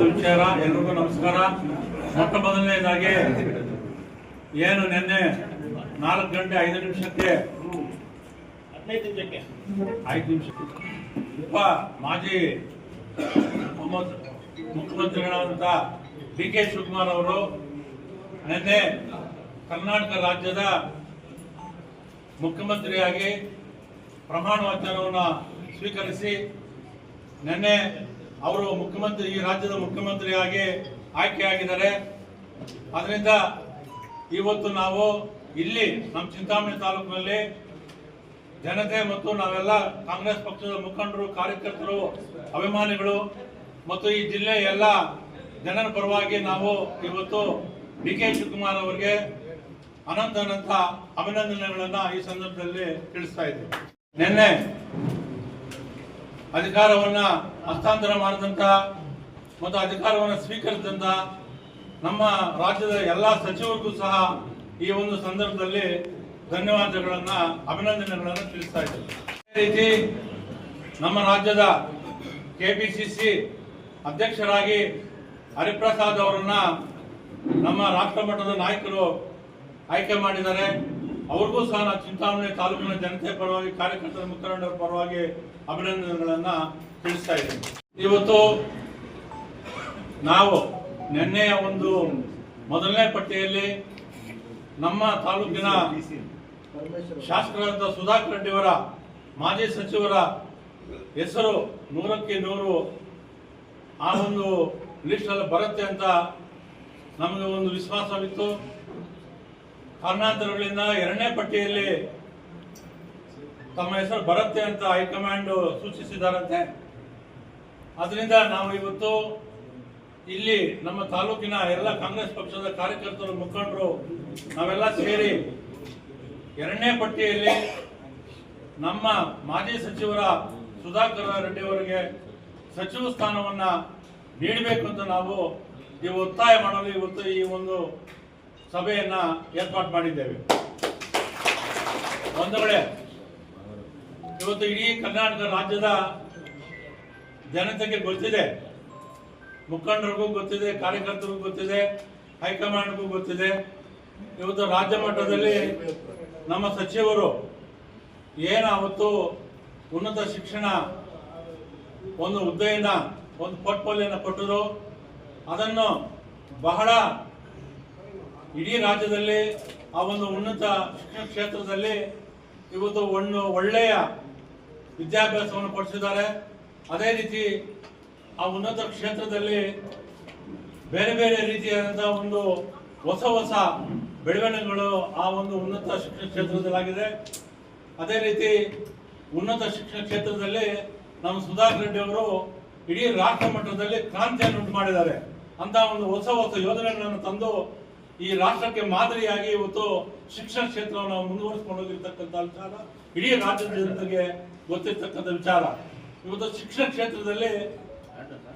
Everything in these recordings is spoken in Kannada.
ವಿಚಾರ ಎಲ್ರಿಗೂ ನಮಸ್ಕಾರ. ಮೊಟ್ಟ ಮೊದಲನೇದಾಗಿ ಏನು ನಿನ್ನೆ 4 ಗಂಟೆ 5 ನಿಮಿಷಕ್ಕೆ 5 ನಿಮಿಷ ಮಾಜಿ ಮುಖ್ಯಮಂತ್ರಿಗಳಾದಂಥ ಡಿ.ಕೆ. ಶಿವಕುಮಾರ್ ಅವರು ನಿನ್ನೆ ಕರ್ನಾಟಕ ರಾಜ್ಯದ ಮುಖ್ಯಮಂತ್ರಿಯಾಗಿ ಪ್ರಮಾಣ ವಚನವನ್ನು ಸ್ವೀಕರಿಸಿ ನಿನ್ನೆ ಅವರು ಈ ರಾಜ್ಯದ ಮುಖ್ಯಮಂತ್ರಿಯಾಗಿ ಆಯ್ಕೆಯಾಗಿದ್ದಾರೆ. ಅದರಿಂದ ಇವತ್ತು ನಾವು ಇಲ್ಲಿ ನಮ್ಮ ಚಿಂತಾಮಣಿ ತಾಲೂಕಿನಲ್ಲಿ ಜನತೆ ಮತ್ತು ನಾವೆಲ್ಲ ಕಾಂಗ್ರೆಸ್ ಪಕ್ಷದ ಮುಖಂಡರು, ಕಾರ್ಯಕರ್ತರು, ಅಭಿಮಾನಿಗಳು ಮತ್ತು ಈ ಜಿಲ್ಲೆಯ ಎಲ್ಲ ಜನರ ಪರವಾಗಿ ನಾವು ಇವತ್ತು ಡಿ.ಕೆ. ಶಿವಕುಮಾರ್ ಅವರಿಗೆ ಅನಂತ ಅಭಿನಂದನೆಗಳನ್ನ ಈ ಸಂದರ್ಭದಲ್ಲಿ ತಿಳಿಸ್ತಾ ಇದ್ದೀವಿ. ನಿನ್ನೆ ಅಧಿಕಾರವನ್ನ ಹಸ್ತಾಂತರ ಮಾಡಿದಂತ ಮತ್ತು ಅಧಿಕಾರವನ್ನು ಸ್ವೀಕರಿಸಿದಂತ ನಮ್ಮ ರಾಜ್ಯದ ಎಲ್ಲಾ ಸಚಿವರಿಗೂ ಸಹ ಈ ಒಂದು ಸಂದರ್ಭದಲ್ಲಿ ಧನ್ಯವಾದಗಳನ್ನ ಅಭಿನಂದನೆಗಳನ್ನ ತಿಳಿಸ್ತಾ ಇದ್ದೇವೆ. ಅದೇ ರೀತಿ ನಮ್ಮ ರಾಜ್ಯದ ಕೆಪಿಸಿಸಿ ಅಧ್ಯಕ್ಷರಾಗಿ ಹರಿಪ್ರಸಾದ್ ಅವರನ್ನ ನಮ್ಮ ರಾಷ್ಟ್ರ ಮಟ್ಟದ ನಾಯಕರು ಆಯ್ಕೆ ಮಾಡಿದ್ದಾರೆ. ಅವ್ರಿಗೂ ಸಹ ನಾವು ಚಿಂತಾಮಣಿ ತಾಲೂಕಿನ ಜನತೆ ಪರವಾಗಿ, ಕಾರ್ಯಕರ್ತರ ಮುಖಂಡರ ಪರವಾಗಿ ಅಭಿನಂದನೆಗಳನ್ನ ತಿಳಿಸ್ತಾ ಇದ್ದೇವೆ. ಇವತ್ತು ನಾವು ನಿನ್ನೆಯ ಒಂದು ಮೊದಲನೇ ಪಟ್ಟಿಯಲ್ಲಿ ನಮ್ಮ ತಾಲೂಕಿನ ಶಾಸಕರಾದ ಸುಧಾಕರ್ ರೆಡ್ಡಿಯವರ ಮಾಜಿ ಸಚಿವರ ಹೆಸರು 100ಕ್ಕೆ 100 ಆ ಒಂದು ಲಿಸ್ಟ್ ಅಲ್ಲಿ ಬರುತ್ತೆ ಅಂತ ನಮಗೆ ಒಂದು ವಿಶ್ವಾಸವಿತ್ತು. ಕಾರಣಾಂತರಗಳಿಂದ 2ನೇ ಪಟ್ಟಿಯಲ್ಲಿ ತಮ್ಮ ಹೆಸರು ಬರುತ್ತೆ ಅಂತ ಹೈಕಮಾಂಡ್ ಸೂಚಿಸಿದಾರಂತೆ. ಅದರಿಂದ ನಾವು ಇವತ್ತು ಇಲ್ಲಿ ನಮ್ಮ ತಾಲೂಕಿನ ಎಲ್ಲ ಕಾಂಗ್ರೆಸ್ ಪಕ್ಷದ ಕಾರ್ಯಕರ್ತರು, ಮುಖಂಡರು ನಾವೆಲ್ಲ ಸೇರಿ 2ನೇ ಪಟ್ಟಿಯಲ್ಲಿ ನಮ್ಮ ಮಾಜಿ ಸಚಿವರ ಸುಧಾಕರ್ ರೆಡ್ಡಿ ಅವರಿಗೆ ಸಚಿವ ಸ್ಥಾನವನ್ನ ನೀಡಬೇಕು ಅಂತ ನಾವು ಈ ಒತ್ತಾಯ ಮಾಡಲು ಇವತ್ತು ಈ ಒಂದು ಸಭೆಯನ್ನ ಏರ್ಪಾಡು ಮಾಡಿದ್ದೇವೆ. ಬಂಧುಗಳೇ, ಇವತ್ತು ಇಡೀ ಕರ್ನಾಟಕ ರಾಜ್ಯದ ಜನತೆಗೆ ಗೊತ್ತಿದೆ, ಮುಖಂಡರಿಗೂ ಗೊತ್ತಿದೆ, ಕಾರ್ಯಕರ್ತರಿಗೂ ಗೊತ್ತಿದೆ, ಹೈಕಮಾಂಡ್ಗೂ ಗೊತ್ತಿದೆ. ಇವತ್ತು ರಾಜ್ಯ ಮಟ್ಟದಲ್ಲಿ ನಮ್ಮ ಸಚಿವರು ಅವತ್ತು ಉನ್ನತ ಶಿಕ್ಷಣ ಒಂದು ಹುದ್ದೆಯನ್ನ, ಒಂದು ಪೋರ್ಟ್ಫೋಲಿಯೋನ ಕೊಟ್ಟರು. ಅದನ್ನು ಬಹಳ ಇಡೀ ರಾಜ್ಯದಲ್ಲಿ ಆ ಒಂದು ಉನ್ನತ ಶಿಕ್ಷಣ ಕ್ಷೇತ್ರದಲ್ಲಿ ಇವತ್ತು ಒಂದು ಒಳ್ಳೆಯ ವಿದ್ಯಾಭ್ಯಾಸವನ್ನು ಕೊಡಿಸಿದ್ದಾರೆ. ಅದೇ ರೀತಿ ಆ ಉನ್ನತ ಕ್ಷೇತ್ರದಲ್ಲಿ ಬೇರೆ ಬೇರೆ ರೀತಿಯಾದಂತಹ ಒಂದು ಹೊಸ ಬೆಳವಣಿಗೆಗಳು ಆ ಒಂದು ಉನ್ನತ ಶಿಕ್ಷಣ ಕ್ಷೇತ್ರದಲ್ಲಾಗಿದೆ. ಅದೇ ರೀತಿ ಉನ್ನತ ಶಿಕ್ಷಣ ಕ್ಷೇತ್ರದಲ್ಲಿ ನಮ್ಮ ಸುಧಾಕರ್ ರೆಡ್ಡಿ ಅವರು ಇಡೀ ರಾಷ್ಟ್ರ ಮಟ್ಟದಲ್ಲಿ ಕ್ರಾಂತಿಯನ್ನು ಉಂಟು ಮಾಡಿದ್ದಾರೆ. ಅಂತ ಒಂದು ಹೊಸ ಯೋಜನೆಗಳನ್ನು ತಂದು ಈ ರಾಷ್ಟ್ರಕ್ಕೆ ಮಾದರಿಯಾಗಿ ಇವತ್ತು ಶಿಕ್ಷಣ ಕ್ಷೇತ್ರವನ್ನು ಮುಂದುವರಿಸಿಕೊಂಡು ಹೋಗಿರ್ತಕ್ಕಂಥ ವಿಚಾರ ಇಡೀ ರಾಜ್ಯದ ಜನತೆಗೆ ಗೊತ್ತಿರ್ತಕ್ಕಂಥ ವಿಚಾರ. ಇವತ್ತು ಶಿಕ್ಷಣ ಕ್ಷೇತ್ರದಲ್ಲಿ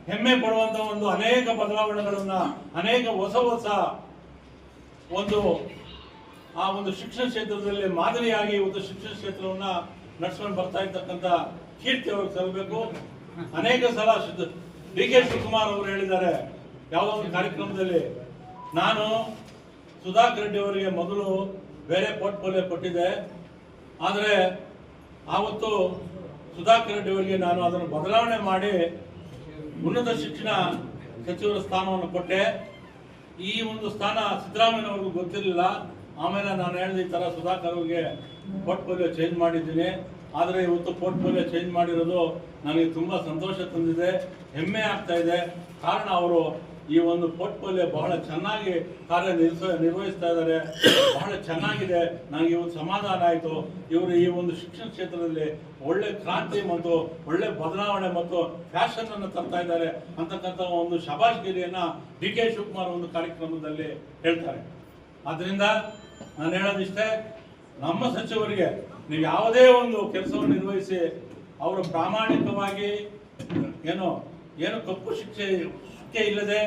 ಹೆಮ್ಮೆ ಪಡುವಂತಹ ಒಂದು ಅನೇಕ ಬದಲಾವಣೆಗಳನ್ನ, ಅನೇಕ ಹೊಸ ಆ ಒಂದು ಶಿಕ್ಷಣ ಕ್ಷೇತ್ರದಲ್ಲಿ ಮಾದರಿಯಾಗಿ ಇವತ್ತು ಶಿಕ್ಷಣ ಕ್ಷೇತ್ರವನ್ನ ನಡೆಸ್ಕೊಂಡು ಬರ್ತಾ ಇರ್ತಕ್ಕಂಥ ಕೀರ್ತಿ ಅವ್ರಿಗೆ ಸಲ್ಲಬೇಕು. ಅನೇಕ ಸಲ ಡಿ.ಕೆ. ಶಿವಕುಮಾರ್ ಅವರು ಹೇಳಿದ್ದಾರೆ ಯಾವುದೋ ಒಂದು ಕಾರ್ಯಕ್ರಮದಲ್ಲಿ, ನಾನು ಸುಧಾಕರ್ ರೆಡ್ಡಿ ಅವರಿಗೆ ಮೊದಲು ಬೇರೆ ಪೋರ್ಟ್ಫೋಲಿಯೋ ಕೊಟ್ಟಿದ್ದೆ, ಆದರೆ ಆವತ್ತು ಸುಧಾಕರ್ ರೆಡ್ಡಿ ಅವರಿಗೆ ನಾನು ಅದನ್ನು ಬದಲಾವಣೆ ಮಾಡಿ ಉನ್ನತ ಶಿಕ್ಷಣ ಸಚಿವರ ಸ್ಥಾನವನ್ನು ಕೊಟ್ಟೆ. ಈ ಒಂದು ಸ್ಥಾನ ಸಿದ್ದರಾಮಯ್ಯನವ್ರಿಗೂ ಗೊತ್ತಿರಲಿಲ್ಲ. ಆಮೇಲೆ ನಾನು ಹೇಳಿದ ಈ ತರ ಸುಧಾಕರ್ ಅವರಿಗೆ ಪೋರ್ಟ್ಫೋಲಿಯೋ ಚೇಂಜ್ ಮಾಡಿದ್ದೀನಿ. ಆದರೆ ಇವತ್ತು ಪೋರ್ಟ್ಫೋಲಿಯೋ ಚೇಂಜ್ ಮಾಡಿರೋದು ನನಗೆ ತುಂಬಾ ಸಂತೋಷ ತಂದಿದೆ, ಹೆಮ್ಮೆ ಆಗ್ತಾ ಇದೆ. ಕಾರಣ ಅವರು ಈ ಒಂದು ಪೋರ್ಟ್ಫೋಲಿಯೋ ಬಹಳ ಚೆನ್ನಾಗಿ ನಿರ್ವಹಿಸ್ತಾ ಇದ್ದಾರೆ, ಬಹಳ ಚೆನ್ನಾಗಿದೆ. ನನಗೆ ಇವತ್ತು ಸಮಾಧಾನ ಆಯಿತು. ಇವರು ಈ ಒಂದು ಶಿಕ್ಷಣ ಕ್ಷೇತ್ರದಲ್ಲಿ ಒಳ್ಳೆ ಕ್ರಾಂತಿ ಮತ್ತು ಒಳ್ಳೆ ಬದಲಾವಣೆ ಮತ್ತು ಫ್ಯಾಷನ್ ಅನ್ನು ತರ್ತಾ ಇದ್ದಾರೆ ಅಂತಕ್ಕಂಥ ಒಂದು ಶಬಾಷ್ಗಿರಿಯನ್ನ ಡಿ.ಕೆ. ಶಿವಕುಮಾರ್ ಒಂದು ಕಾರ್ಯಕ್ರಮದಲ್ಲಿ ಹೇಳ್ತಾರೆ. ಆದ್ರಿಂದ ನಾನು ಹೇಳೋದಿಷ್ಟೇ, ನಮ್ಮ ಸಚಿವರಿಗೆ ನೀವು ಯಾವುದೇ ಒಂದು ಕೆಲಸವನ್ನು ನಿರ್ವಹಿಸಿ ಅವರು ಪ್ರಾಮಾಣಿಕವಾಗಿ ಏನು ಕಪ್ಪು ಶಿಕ್ಷೆ ಇಲ್ಲದೆ,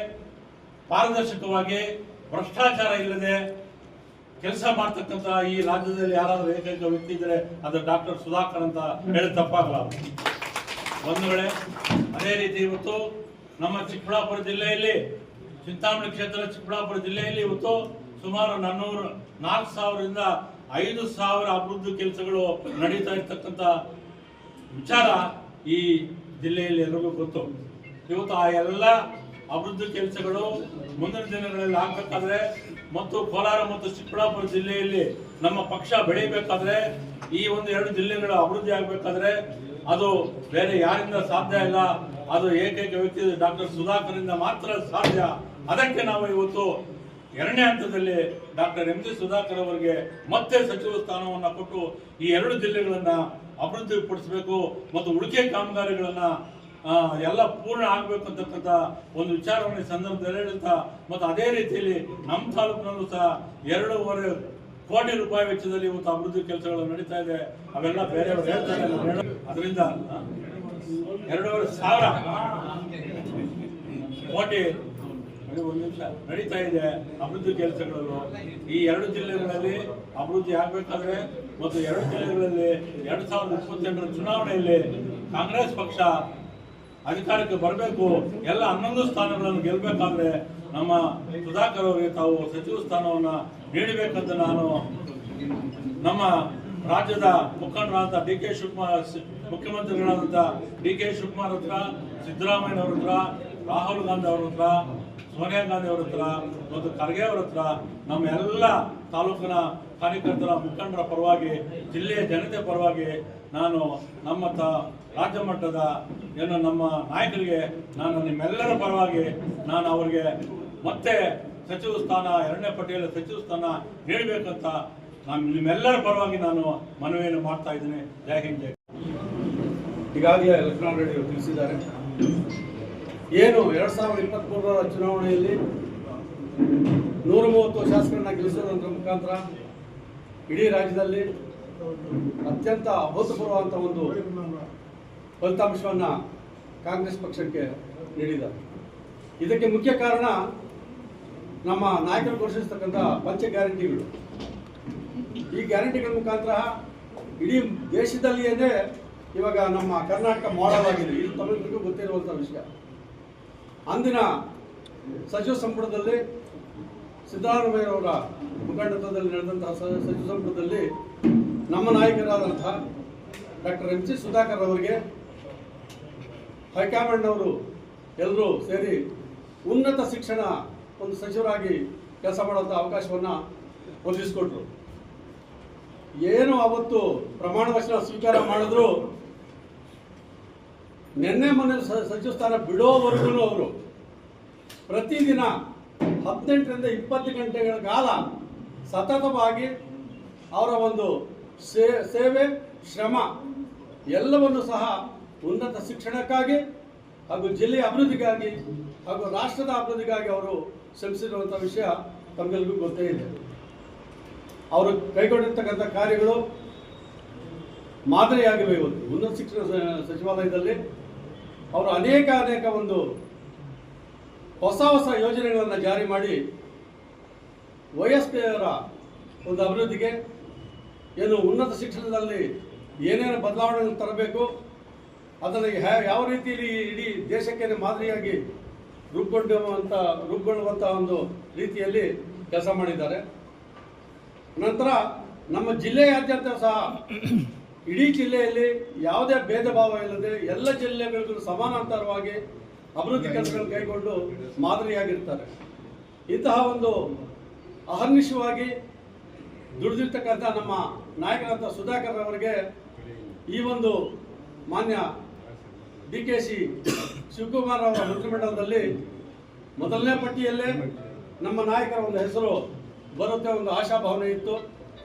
ಪಾರದರ್ಶಕವಾಗಿ, ಭ್ರಷ್ಟಾಚಾರ ಇಲ್ಲದೆ ಕೆಲಸ ಮಾಡ್ತಕ್ಕಂಥ ಈ ರಾಜ್ಯದಲ್ಲಿ ಯಾರಾದರೂ ಏಕೈಕ ವ್ಯಕ್ತಿ ಇದ್ರೆ ಅದು ಡಾಕ್ಟರ್ ಸುಧಾಕರ್ ಅಂತ ಹೇಳಿ ತಪ್ಪಾಗಲ್ಲ. ಬಂಧುಗಳೇ, ಅದೇ ರೀತಿ ಇವತ್ತು ನಮ್ಮ ಚಿಕ್ಕಬಳ್ಳಾಪುರ ಜಿಲ್ಲೆಯಲ್ಲಿ, ಚಿಂತಾಮಣಿ ಕ್ಷೇತ್ರ ಚಿಕ್ಕಬಳ್ಳಾಪುರ ಜಿಲ್ಲೆಯಲ್ಲಿ ಇವತ್ತು ಸುಮಾರು 4,000ರಿಂದ 5,000 ಅಭಿವೃದ್ಧಿ ಕೆಲಸಗಳು ನಡೀತಾ ಇರ್ತಕ್ಕಂಥ ವಿಚಾರ ಈ ಜಿಲ್ಲೆಯಲ್ಲಿ ಎಲ್ಲರಿಗೂ ಗೊತ್ತು. ಇವತ್ತು ಆ ಎಲ್ಲ ಅಭಿವೃದ್ಧಿ ಕೆಲಸಗಳು ಮುಂದಿನ ದಿನಗಳಲ್ಲಿ ಆಗಬೇಕಾದ್ರೆ ಮತ್ತು ಕೋಲಾರ ಮತ್ತು ಚಿಕ್ಕಬಳ್ಳಾಪುರ ಜಿಲ್ಲೆಯಲ್ಲಿ ನಮ್ಮ ಪಕ್ಷ ಬೆಳೀಬೇಕಾದ್ರೆ, ಈ ಒಂದು 2 ಜಿಲ್ಲೆಗಳ ಅಭಿವೃದ್ಧಿ ಆಗಬೇಕಾದ್ರೆ ಅದು ಬೇರೆ ಯಾರಿಂದ ಸಾಧ್ಯ ಇಲ್ಲ, ಅದು ಏಕೈಕ ವ್ಯಕ್ತಿ ಡಾಕ್ಟರ್ ಸುಧಾಕರ್ನಿಂದ ಮಾತ್ರ ಸಾಧ್ಯ. ಅದಕ್ಕೆ ನಾವು ಇವತ್ತು 2ನೇ ಹಂತದಲ್ಲಿ ಡಾಕ್ಟರ್ ಎಂ ಜಿ ಸುಧಾಕರ್ ಅವರಿಗೆ ಮತ್ತೆ ಸಚಿವ ಸ್ಥಾನವನ್ನು ಕೊಟ್ಟು ಈ 2 ಜಿಲ್ಲೆಗಳನ್ನ ಅಭಿವೃದ್ಧಿ ಪಡಿಸಬೇಕು ಮತ್ತು ಉಳಿಕೆ ಕಾಮಗಾರಿಗಳನ್ನ ಎಲ್ಲ ಪೂರ್ಣ ಆಗಬೇಕು ಅಂತಕ್ಕಂಥ ಒಂದು ವಿಚಾರವನ್ನು ಈ ಸಂದರ್ಭದಲ್ಲಿ ಹೇಳ್ತಾ, ಮತ್ತು ಅದೇ ರೀತಿಯಲ್ಲಿ ನಮ್ಮ ತಾಲೂಕಿನಲ್ಲೂ ಸಹ 2.5 ಕೋಟಿ ರೂಪಾಯಿ ವೆಚ್ಚದಲ್ಲಿ ಇವತ್ತು ಅಭಿವೃದ್ಧಿ ಕೆಲಸಗಳು ನಡೀತಾ ಇದೆ. ಅವೆಲ್ಲ ಬೇರೆಯವರು ಹೇಳ್ತಾರೆ, ಅದರಿಂದ 2,500 ಕೋಟಿ ನಡೀತಾ ಇದೆ ಅಭಿವೃದ್ಧಿ ಕೆಲಸಗಳು. ಈ 2 ಜಿಲ್ಲೆಗಳಲ್ಲಿ ಅಭಿವೃದ್ಧಿ ಆಗ್ಬೇಕಾದ್ರೆ ಮತ್ತು 2 ಜಿಲ್ಲೆಗಳಲ್ಲಿ 2028ರ ಚುನಾವಣೆಯಲ್ಲಿ ಕಾಂಗ್ರೆಸ್ ಪಕ್ಷ ಅಧಿಕಾರಕ್ಕೆ ಬರಬೇಕು, ಎಲ್ಲ 11 ಸ್ಥಾನಗಳನ್ನು ಗೆಲ್ಲಬೇಕಾದ್ರೆ ನಮ್ಮ ಸುಧಾಕರ್ ಅವರಿಗೆ ತಾವು ಸಚಿವ ಸ್ಥಾನವನ್ನು ನೀಡಬೇಕಂತ ನಾನು ನಮ್ಮ ರಾಜ್ಯದ ಮುಖಂಡರಾದ ಡಿ ಕೆ ಶಿವಕುಮಾರ್, ಮುಖ್ಯಮಂತ್ರಿಗಳಾದಂಥ ಡಿ ಕೆ ಶಿವಕುಮಾರ್ ಹತ್ರ, ಸಿದ್ದರಾಮಯ್ಯ ಅವ್ರ ಹತ್ರ, ರಾಹುಲ್ ಗಾಂಧಿ ಅವ್ರ ಹತ್ರ, ಸೋನಿಯಾ ಗಾಂಧಿ ಅವ್ರ ಹತ್ರ ಮತ್ತು ಖರ್ಗೆ ಅವ್ರ ಹತ್ರ, ನಮ್ಮ ಎಲ್ಲ ತಾಲೂಕಿನ ಕಾರ್ಯಕರ್ತರ ಮುಖಂಡರ ಪರವಾಗಿ, ಜಿಲ್ಲೆಯ ಜನತೆ ಪರವಾಗಿ ನಾನು ನಮ್ಮ ರಾಜ್ಯ ಮಟ್ಟದ ನಮ್ಮ ನಾಯಕರಿಗೆ ನಾನು ನಿಮ್ಮೆಲ್ಲರ ಪರವಾಗಿ ನಾನು ಅವರಿಗೆ ಮತ್ತೆ ಸಚಿವ ಸ್ಥಾನ, 2ನೇ ಪಟ್ಟಿಯಲ್ಲಿ ಸಚಿವ ಸ್ಥಾನ ನೀಡಬೇಕಂತ ನಾನು ನಿಮ್ಮೆಲ್ಲರ ಪರವಾಗಿ ನಾನು ಮನವಿಯನ್ನು ಮಾಡ್ತಾ ಇದ್ದೀನಿ. ಜೈ ಹಿಂದ್, ಜೈ. ಈಗಾಗಲೇ ಲಕ್ಷ್ಮಣ ರೆಡ್ಡಿ ಅವರು ತಿಳಿಸಿದ್ದಾರೆ. ಏನು 2023ರ ಚುನಾವಣೆಯಲ್ಲಿ 130 ಶಾಸಕರನ್ನ ಗೆಲ್ಲಿಸೋದ್ರ ಮುಖಾಂತರ ಇಡೀ ರಾಜ್ಯದಲ್ಲಿ ಅತ್ಯಂತ ಅಭೂತಪೂರ್ವವಂತ ಒಂದು ಫಲಿತಾಂಶವನ್ನು ಕಾಂಗ್ರೆಸ್ ಪಕ್ಷಕ್ಕೆ ನೀಡಿದ್ದಾರೆ. ಇದಕ್ಕೆ ಮುಖ್ಯ ಕಾರಣ ನಮ್ಮ ನಾಯಕರು ಘೋಷಿಸತಕ್ಕಂಥ ಪಂಚ ಗ್ಯಾರಂಟಿಗಳು. ಈ ಗ್ಯಾರಂಟಿಗಳ ಮುಖಾಂತರ ಇಡೀ ದೇಶದಲ್ಲಿಯೇ ಇವಾಗ ನಮ್ಮ ಕರ್ನಾಟಕ ಮಾಡೆಲ್ ಆಗಿದೆ. ಇದು ತಮಿಳಿಗೂ ಗೊತ್ತಿರುವಂಥ ವಿಷಯ. ಅಂದಿನ ಸಚಿವ ಸಂಪುಟದಲ್ಲಿ ಸಿದ್ದರಾಮಯ್ಯರವರ ಮುಖಂಡತ್ವದಲ್ಲಿ ನಡೆದಂತಹ ಸಚಿವ ಸಂಪುಟದಲ್ಲಿ ನಮ್ಮ ನಾಯಕರಾದಂತಹ ಡಾಕ್ಟರ್ ಎಂ ಜಿ ಸುಧಾಕರ್ ಅವರಿಗೆ ಹೈಕಮಾಂಡ್ ಅವರು ಎಲ್ಲರೂ ಸೇರಿ ಉನ್ನತ ಶಿಕ್ಷಣ ಒಂದು ಸಚಿವರಾಗಿ ಕೆಲಸ ಮಾಡುವಂಥ ಅವಕಾಶವನ್ನು ಒದಗಿಸಿಕೊಟ್ರು. ಏನು ಅವತ್ತು ಪ್ರಮಾಣ ವಚನ ಸ್ವೀಕಾರ ಮಾಡಿದ್ರು, ನಿನ್ನೆ ಮೊನ್ನೆ ಸಚಿವ ಸ್ಥಾನ ಬಿಡೋವರೆಗೂ ಅವರು ಪ್ರತಿದಿನ 18ರಿಂದ 20 ಗಂಟೆಗಳ ಕಾಲ ಸತತವಾಗಿ ಅವರ ಒಂದು ಸೇವೆ, ಶ್ರಮ ಎಲ್ಲವನ್ನು ಸಹ ಉನ್ನತ ಶಿಕ್ಷಣಕ್ಕಾಗಿ ಹಾಗೂ ಜಿಲ್ಲೆಯ ಅಭಿವೃದ್ಧಿಗಾಗಿ ಹಾಗೂ ರಾಷ್ಟ್ರದ ಅಭಿವೃದ್ಧಿಗಾಗಿ ಅವರು ಶ್ರಮಿಸಿರುವಂಥ ವಿಷಯ ತಮಗೆಲ್ಲರಿಗೂ ಗೊತ್ತೇ ಇದೆ. ಅವರು ಕೈಗೊಂಡಿರ್ತಕ್ಕಂಥ ಕಾರ್ಯಗಳು ಮಾದರಿಯಾಗಿವೆ. ಇವತ್ತು ಉನ್ನತ ಶಿಕ್ಷಣ ಸಚಿವಾಲಯದಲ್ಲಿ ಅವರು ಅನೇಕ ಒಂದು ಹೊಸ ಯೋಜನೆಗಳನ್ನು ಜಾರಿ ಮಾಡಿ ವಯಸ್ಕರ ಒಂದು ಅಭಿವೃದ್ಧಿಗೆ, ಏನು ಉನ್ನತ ಶಿಕ್ಷಣದಲ್ಲಿ ಏನೇನು ಬದಲಾವಣೆಗಳನ್ನು ತರಬೇಕು, ಅದನ್ನು ಯಾವ ರೀತಿಯಲ್ಲಿ ಇಡೀ ದೇಶಕ್ಕೆ ಮಾದರಿಯಾಗಿ ರೂಪುಗೊಳ್ಳುವಂಥ ಒಂದು ರೀತಿಯಲ್ಲಿ ಕೆಲಸ ಮಾಡಿದ್ದಾರೆ. ನಂತರ ನಮ್ಮ ಜಿಲ್ಲೆಯಾದ್ಯಂತ ಸಹ ಇಡೀ ಜಿಲ್ಲೆಯಲ್ಲಿ ಯಾವುದೇ ಭೇದ ಭಾವ ಇಲ್ಲದೆ ಎಲ್ಲ ಜಿಲ್ಲೆಗಳಿಗೂ ಸಮಾನಾಂತರವಾಗಿ ಅಭಿವೃದ್ಧಿ ಕೆಲಸಗಳನ್ನು ಕೈಗೊಂಡು ಮಾದರಿಯಾಗಿರ್ತಾರೆ. ಇಂತಹ ಒಂದು ಅಹರ್ನಿಶವಾಗಿ ದುಡಿದಿರ್ತಕ್ಕಂಥ ನಮ್ಮ ನಾಯಕರಾದ ಸುಧಾಕರ್ ಅವರಿಗೆ ಈ ಒಂದು ಮಾನ್ಯ ಡಿ ಕೆ ಶಿವಕುಮಾರ್ ಅವರ ಮಂತ್ರಿಮಂಡಲದಲ್ಲಿ ಮೊದಲನೇ ಪಟ್ಟಿಯಲ್ಲೇ ನಮ್ಮ ನಾಯಕರ ಒಂದು ಹೆಸರು ಬರುತ್ತೆ ಒಂದು ಆಶಾಭಾವನೆ ಇತ್ತು.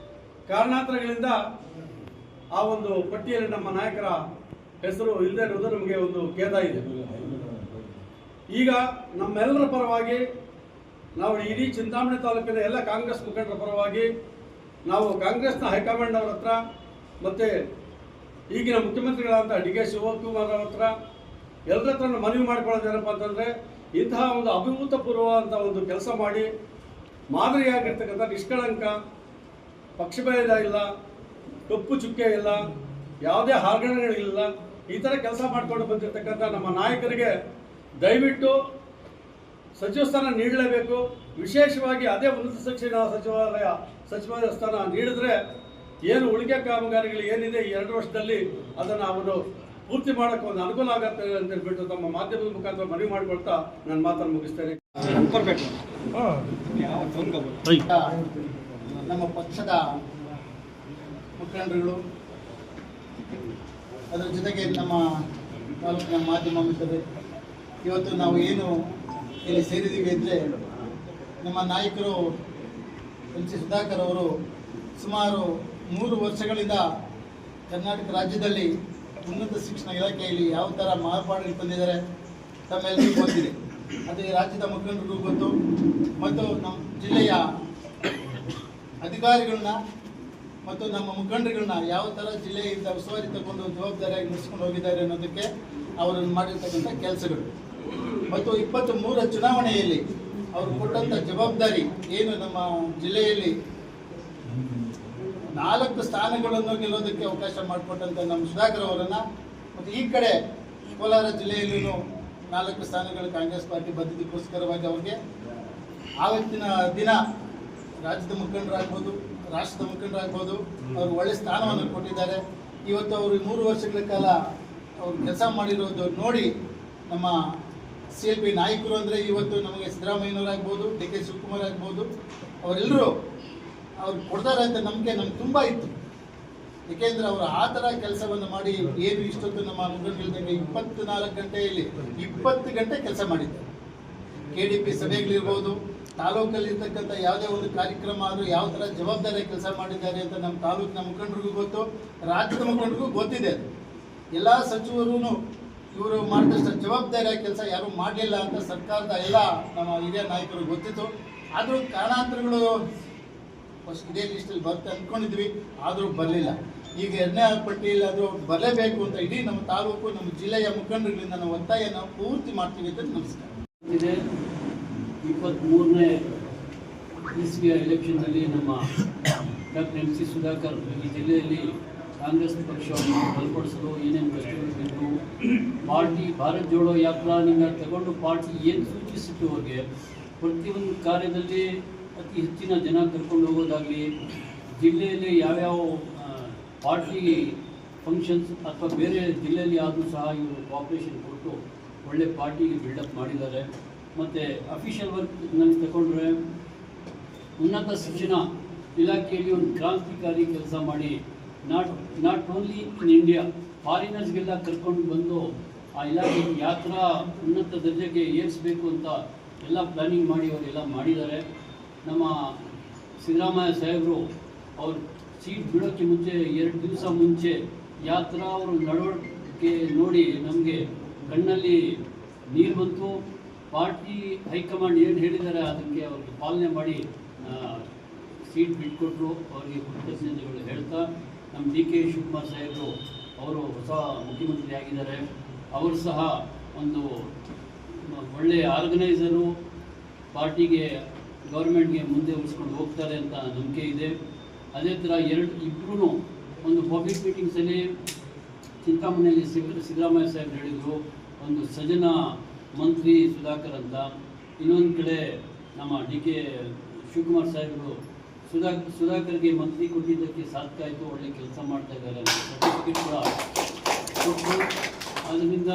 ಕಾರಣಾಂತರಗಳಿಂದ ಆ ಒಂದು ಪಟ್ಟಿಯಲ್ಲಿ ನಮ್ಮ ನಾಯಕರ ಹೆಸರು ಇಲ್ಲದೆ ಇರುವುದು ನಮಗೆ ಒಂದು ಖೇದ ಇದೆ. ಈಗ ನಮ್ಮೆಲ್ಲರ ಪರವಾಗಿ ನಾವು ಇಡೀ ಚಿಂತಾಮಣಿ ತಾಲೂಕಿನ ಎಲ್ಲ ಕಾಂಗ್ರೆಸ್ ಮುಖಂಡರ ಪರವಾಗಿ ನಾವು ಕಾಂಗ್ರೆಸ್ನ ಹೈಕಮಾಂಡ್ ಅವರ ಹತ್ರ ಮತ್ತು ಈಗಿನ ಮುಖ್ಯಮಂತ್ರಿಗಳಾದಂಥ ಡಿ ಕೆ ಶಿವಕುಮಾರ್ ಅವರ ಹತ್ರ ಎಲ್ಲರ ಹತ್ರ ಮನವಿ ಮಾಡ್ಕೊಳ್ಳೋದು ಏನಪ್ಪ ಅಂತಂದರೆ, ಇಂತಹ ಒಂದು ಅಭೂತಪೂರ್ವ ಅಂತ ಒಂದು ಕೆಲಸ ಮಾಡಿ ಮಾದರಿಯಾಗಿರ್ತಕ್ಕಂಥ ನಿಷ್ಕಳಂಕ ಪಕ್ಷಭೇದ ಇಲ್ಲ, ಕಪ್ಪು ಚುಕ್ಕೆ ಇಲ್ಲ, ಯಾವುದೇ ಹಾರ್ಗಣಗಳಿಲ್ಲ. ಈ ಥರ ಕೆಲಸ ಮಾಡಿಕೊಂಡು ಬಂದಿರತಕ್ಕಂಥ ನಮ್ಮ ನಾಯಕರಿಗೆ ದಯವಿಟ್ಟು ಸಚಿವ ಸ್ಥಾನ ನೀಡಲೇಬೇಕು. ವಿಶೇಷವಾಗಿ ಅದೇ ಉನ್ನತ ಶಿಕ್ಷಣ ಸಚಿವ ಸ್ಥಾನ ನೀಡಿದ್ರೆ ಏನು ಉಳಿಕೆ ಕಾಮಗಾರಿಗಳು ಏನಿದೆ ಈ 2 ವರ್ಷದಲ್ಲಿ ಅದನ್ನು ಅವರು ಪೂರ್ತಿ ಮಾಡೋಕ್ಕೆ ಒಂದು ಅನುಕೂಲ ಆಗುತ್ತೆ ಅಂತ ಹೇಳ್ಬಿಟ್ಟು ತಮ್ಮ ಮಾಧ್ಯಮದ ಮುಖಾಂತರ ಮನವಿ ಮಾಡಿಕೊಳ್ತಾ ನನ್ನ ಮಾತನ್ನು ಮುಗಿಸ್ತೇನೆ. ನಮ್ಮ ಪಕ್ಷದ ಮುಖಂಡರುಗಳು, ಅದರ ಜೊತೆಗೆ ನಮ್ಮ ತಾಲೂಕಿನ ಮಾಧ್ಯಮ ಮಿತ್ರರು, ಇವತ್ತು ನಾವು ಏನು ಇಲ್ಲಿ ಸೇರಿದ್ದೀವಿ ಅಂದರೆ ನಮ್ಮ ನಾಯಕರು ಎಂ ಸಿ ಸುಧಾಕರ್ ಅವರು ಸುಮಾರು 3 ವರ್ಷಗಳಿಂದ ಕರ್ನಾಟಕ ರಾಜ್ಯದಲ್ಲಿ ಉನ್ನತ ಶಿಕ್ಷಣ ಇಲಾಖೆಯಲ್ಲಿ ಯಾವ ಥರ ಮಾರ್ಪಾಡುಗಳು ತಂದಿದ್ದಾರೆ ತಮ್ಮೆಲ್ಲರಿಗೂ ಗೊತ್ತಿದೆ. ಅದು ಈ ರಾಜ್ಯದ ಮುಖಂಡರಿಗೂ ಗೊತ್ತು ಮತ್ತು ನಮ್ಮ ಜಿಲ್ಲೆಯ ಅಧಿಕಾರಿಗಳನ್ನ ಮತ್ತು ನಮ್ಮ ಮುಖಂಡರುಗಳನ್ನ ಯಾವ ಥರ ಜಿಲ್ಲೆಯಿಂದ ಉಸ್ತುವಾರಿ ತಗೊಂಡು ಜವಾಬ್ದಾರಿಯಾಗಿ ನಡೆಸ್ಕೊಂಡು ಹೋಗಿದ್ದಾರೆ ಅನ್ನೋದಕ್ಕೆ ಅವರು ಮಾಡಿರ್ತಕ್ಕಂಥ ಕೆಲಸಗಳು ಮತ್ತು 23ರ ಚುನಾವಣೆಯಲ್ಲಿ ಅವರು ಕೊಟ್ಟಂಥ ಜವಾಬ್ದಾರಿ ಏನು ನಮ್ಮ ಜಿಲ್ಲೆಯಲ್ಲಿ 4 ಸ್ಥಾನಗಳನ್ನು ಗೆಲ್ಲೋದಕ್ಕೆ ಅವಕಾಶ ಮಾಡಿಕೊಟ್ಟಂಥ ನಮ್ಮ ಸುಧಾಕರ್ ಅವರನ್ನು ಮತ್ತು ಈ ಕಡೆ ಕೋಲಾರ ಜಿಲ್ಲೆಯಲ್ಲೂ 4 ಸ್ಥಾನಗಳು ಕಾಂಗ್ರೆಸ್ ಪಾರ್ಟಿ ಬಂದಿದ್ದಕ್ಕೋಸ್ಕರವಾಗಿ ಅವ್ರಿಗೆ ಆವತ್ತಿನ ದಿನ ರಾಜ್ಯದ ಮುಖಂಡರಾಗ್ಬೋದು, ರಾಷ್ಟ್ರದ ಮುಖಂಡರಾಗ್ಬೋದು, ಅವರು ಒಳ್ಳೆ ಸ್ಥಾನವನ್ನು ಕೊಟ್ಟಿದ್ದಾರೆ. ಇವತ್ತು ಅವರು 3 ವರ್ಷಗಳ ಕಾಲ ಅವರು ಕೆಲಸ ಮಾಡಿರೋದು ನೋಡಿ ನಮ್ಮ CLP ನಾಯಕರು ಅಂದರೆ ಇವತ್ತು ನಮಗೆ ಸಿದ್ದರಾಮಯ್ಯನವರಾಗ್ಬೋದು, DK ಶಿವಕುಮಾರ್ ಆಗ್ಬೋದು, ಅವರೆಲ್ಲರೂ ಅವ್ರು ಕೊಡ್ತಾರೆ ಅಂತ ನಂಬಿಕೆ ನಮ್ಗೆ ತುಂಬ ಇತ್ತು. ಏಕೆಂದರೆ ಅವರು ಆ ಥರ ಕೆಲಸವನ್ನು ಮಾಡಿ ಏನು ಇಷ್ಟೊತ್ತು ನಮ್ಮ ಮುಖಂಡರಿದ್ದಂಗೆ 24 ಗಂಟೆಯಲ್ಲಿ 20 ಗಂಟೆ ಕೆಲಸ ಮಾಡಿದ್ದಾರೆ. KDP ಸಭೆಗಳಿರ್ಬೋದು, ತಾಲೂಕಲ್ಲಿರ್ತಕ್ಕಂಥ ಯಾವುದೇ ಒಂದು ಕಾರ್ಯಕ್ರಮ ಆದರೂ ಯಾವ ಥರ ಜವಾಬ್ದಾರಿ ಕೆಲಸ ಮಾಡಿದ್ದಾರೆ ಅಂತ ನಮ್ಮ ತಾಲೂಕಿನ ಮುಖಂಡರಿಗೂ ಗೊತ್ತು, ರಾಜ್ಯದ ಮುಖಂಡರಿಗೂ ಗೊತ್ತಿದೆ. ಎಲ್ಲ ಸಚಿವರು ಇವರು ಮಾಡಿದಷ್ಟು ಜವಾಬ್ದಾರಿಯ ಕೆಲಸ ಯಾರೂ ಮಾಡಲಿಲ್ಲ ಅಂತ ಸರ್ಕಾರದ ಎಲ್ಲ ನಮ್ಮ ಹಿರಿಯ ನಾಯಕರು ಗೊತ್ತಿತ್ತು. ಆದರೂ ಕಾರಣಾಂತರಗಳು ಇದೇ ಲಿಸ್ಟಲ್ಲಿ ಬರುತ್ತೆ ಅಂದ್ಕೊಂಡಿದ್ವಿ, ಆದರೂ ಬರಲಿಲ್ಲ. ಈಗ 2ನೇ ಪಟ್ಟಿಯಲ್ಲಿ ಆದರೂ ಬರಲೇಬೇಕು ಅಂತ ಇಡೀ ನಮ್ಮ ತಾಲೂಕು, ನಮ್ಮ ಜಿಲ್ಲೆಯ ಮುಖಂಡರುಗಳಿಂದ ನಾವು ಒತ್ತಾಯನ ಪೂರ್ತಿ ಮಾಡ್ತೀವಿ ಅಂತ ನಮಸ್ಕಾರ. 23ನೇ ಇಸ್ವಿಯ ಎಲೆಕ್ಷನ್ನಲ್ಲಿ ನಮ್ಮ ಡಾಕ್ಟರ್ ಎಂ ಸಿ ಸುಧಾಕರ್ ಈ ಜಿಲ್ಲೆಯಲ್ಲಿ ಕಾಂಗ್ರೆಸ್ ಪಕ್ಷವನ್ನು ಬಲಪಡಿಸಲು ಏನೇನು ಕಷ್ಟಗಳು ಬೇಕು, ಪಾರ್ಟಿ ಭಾರತ್ ಜೋಡೋ ಯಾತ್ರಾನಿಂದ ತಗೊಂಡು ಪಾರ್ಟಿ ಏನು ಸೂಚಿಸಿತ್ತು ಅವ್ರಿಗೆ ಪ್ರತಿಯೊಂದು ಕಾರ್ಯದಲ್ಲಿ ಅತಿ ಹೆಚ್ಚಿನ ಜನ ಕರ್ಕೊಂಡು ಹೋಗೋದಾಗಲಿ, ಜಿಲ್ಲೆಯಲ್ಲಿ ಯಾವ್ಯಾವ ಪಾರ್ಟಿ ಫಂಕ್ಷನ್ಸ್ ಅಥವಾ ಬೇರೆ ಜಿಲ್ಲೆಯಲ್ಲಿ ಆದರೂ ಸಹ ಇವರು ಕೋಆಪ್ರೇಷನ್ ಕೊಟ್ಟು ಒಳ್ಳೆ ಪಾರ್ಟಿಗೆ ಬಿಲ್ಡಪ್ ಮಾಡಿದ್ದಾರೆ. ಮತ್ತು ಅಫಿಷಿಯಲ್ ವರ್ಕ್ನಲ್ಲಿ ತಗೊಂಡ್ರೆ ಉನ್ನತ ಶಿಕ್ಷಣ ಇಲಾಖೆಯಲ್ಲಿ ಒಂದು ಕ್ರಾಂತಿಕಾರಿ ಕೆಲಸ ಮಾಡಿ ನಾಟ್ ಓನ್ಲಿ ಇನ್ ಇಂಡಿಯಾ, ಫಾರಿನರ್ಸ್ಗೆಲ್ಲ ಕರ್ಕೊಂಡು ಬಂದು ಆ ಇಲಾಖೆ ಯಾತ್ರಾ ಉನ್ನತ ದರ್ಜೆಗೆ ಏರಿಸಬೇಕು ಅಂತ ಎಲ್ಲ ಪ್ಲಾನಿಂಗ್ ಮಾಡಿ ಅವರೆಲ್ಲ ಮಾಡಿದ್ದಾರೆ. ನಮ್ಮ ಸಿದ್ದರಾಮಯ್ಯ ಸಾಹೇಬರು ಅವ್ರು ಸೀಟ್ ಬಿಡೋಕ್ಕೆ ಮುಂಚೆ 2 ದಿವಸ ಮುಂಚೆ ಯಾತ್ರಾ ಅವರು ನಡವಳಿಕೆ ನೋಡಿ ನಮಗೆ ಕಣ್ಣಲ್ಲಿ ನೀರು ಬಂತು. ಪಾರ್ಟಿ ಹೈಕಮಾಂಡ್ ಏನು ಹೇಳಿದ್ದಾರೆ ಅದಕ್ಕೆ ಅವ್ರಿಗೆ ಪಾಲನೆ ಮಾಡಿ ಸೀಟ್ ಬಿಟ್ಕೊಟ್ರು. ಅವರಿಗೆ ಕೃತಜ್ಞತೆಗಳು ಹೇಳ್ತಾ, ನಮ್ಮ DK ಶಿವಕುಮಾರ್ ಸಾಹೇಬರು ಅವರು ಹೊಸ ಮುಖ್ಯಮಂತ್ರಿ ಆಗಿದ್ದಾರೆ. ಅವರು ಸಹ ಒಂದು ಒಳ್ಳೆಯ ಆರ್ಗನೈಸರು, ಪಾರ್ಟಿಗೆ ಗೌರ್ಮೆಂಟ್ಗೆ ಮುಂದೆ ಉಳಿಸ್ಕೊಂಡು ಹೋಗ್ತಾರೆ ಅಂತ ನಂಬಿಕೆ ಇದೆ. ಅದೇ ಥರ ಇಬ್ಬರೂ ಒಂದು ಪಬ್ಲಿಕ್ ಮೀಟಿಂಗ್ಸಲ್ಲಿ ಚಿಂತಾಮಣಿಯಲ್ಲಿ ಸಿದ್ದರಾಮಯ್ಯ ಸಾಹೇಬರು ಹೇಳಿದರು, ಒಂದು ಸಜನ ಮಂತ್ರಿ ಸುಧಾಕರ್ ಅಂತ. ಇನ್ನೊಂದು ಕಡೆ ನಮ್ಮ DK ಶಿವಕುಮಾರ್ ಸಾಹೇಬರು ಸುಧಾಕರ್ಗೆ ಮಂತ್ರಿ ಕೊಟ್ಟಿದ್ದಕ್ಕೆ ಸಾರ್ಥಕ ಆಯಿತು, ಒಳ್ಳೆ ಕೆಲಸ ಮಾಡ್ತಾ ಇದ್ದಾರೆ ಅಂತ ಸರ್ಟಿಫಿಕೇಟ್ ಕೂಡ ಕೊಟ್ಟರು. ಅದರಿಂದ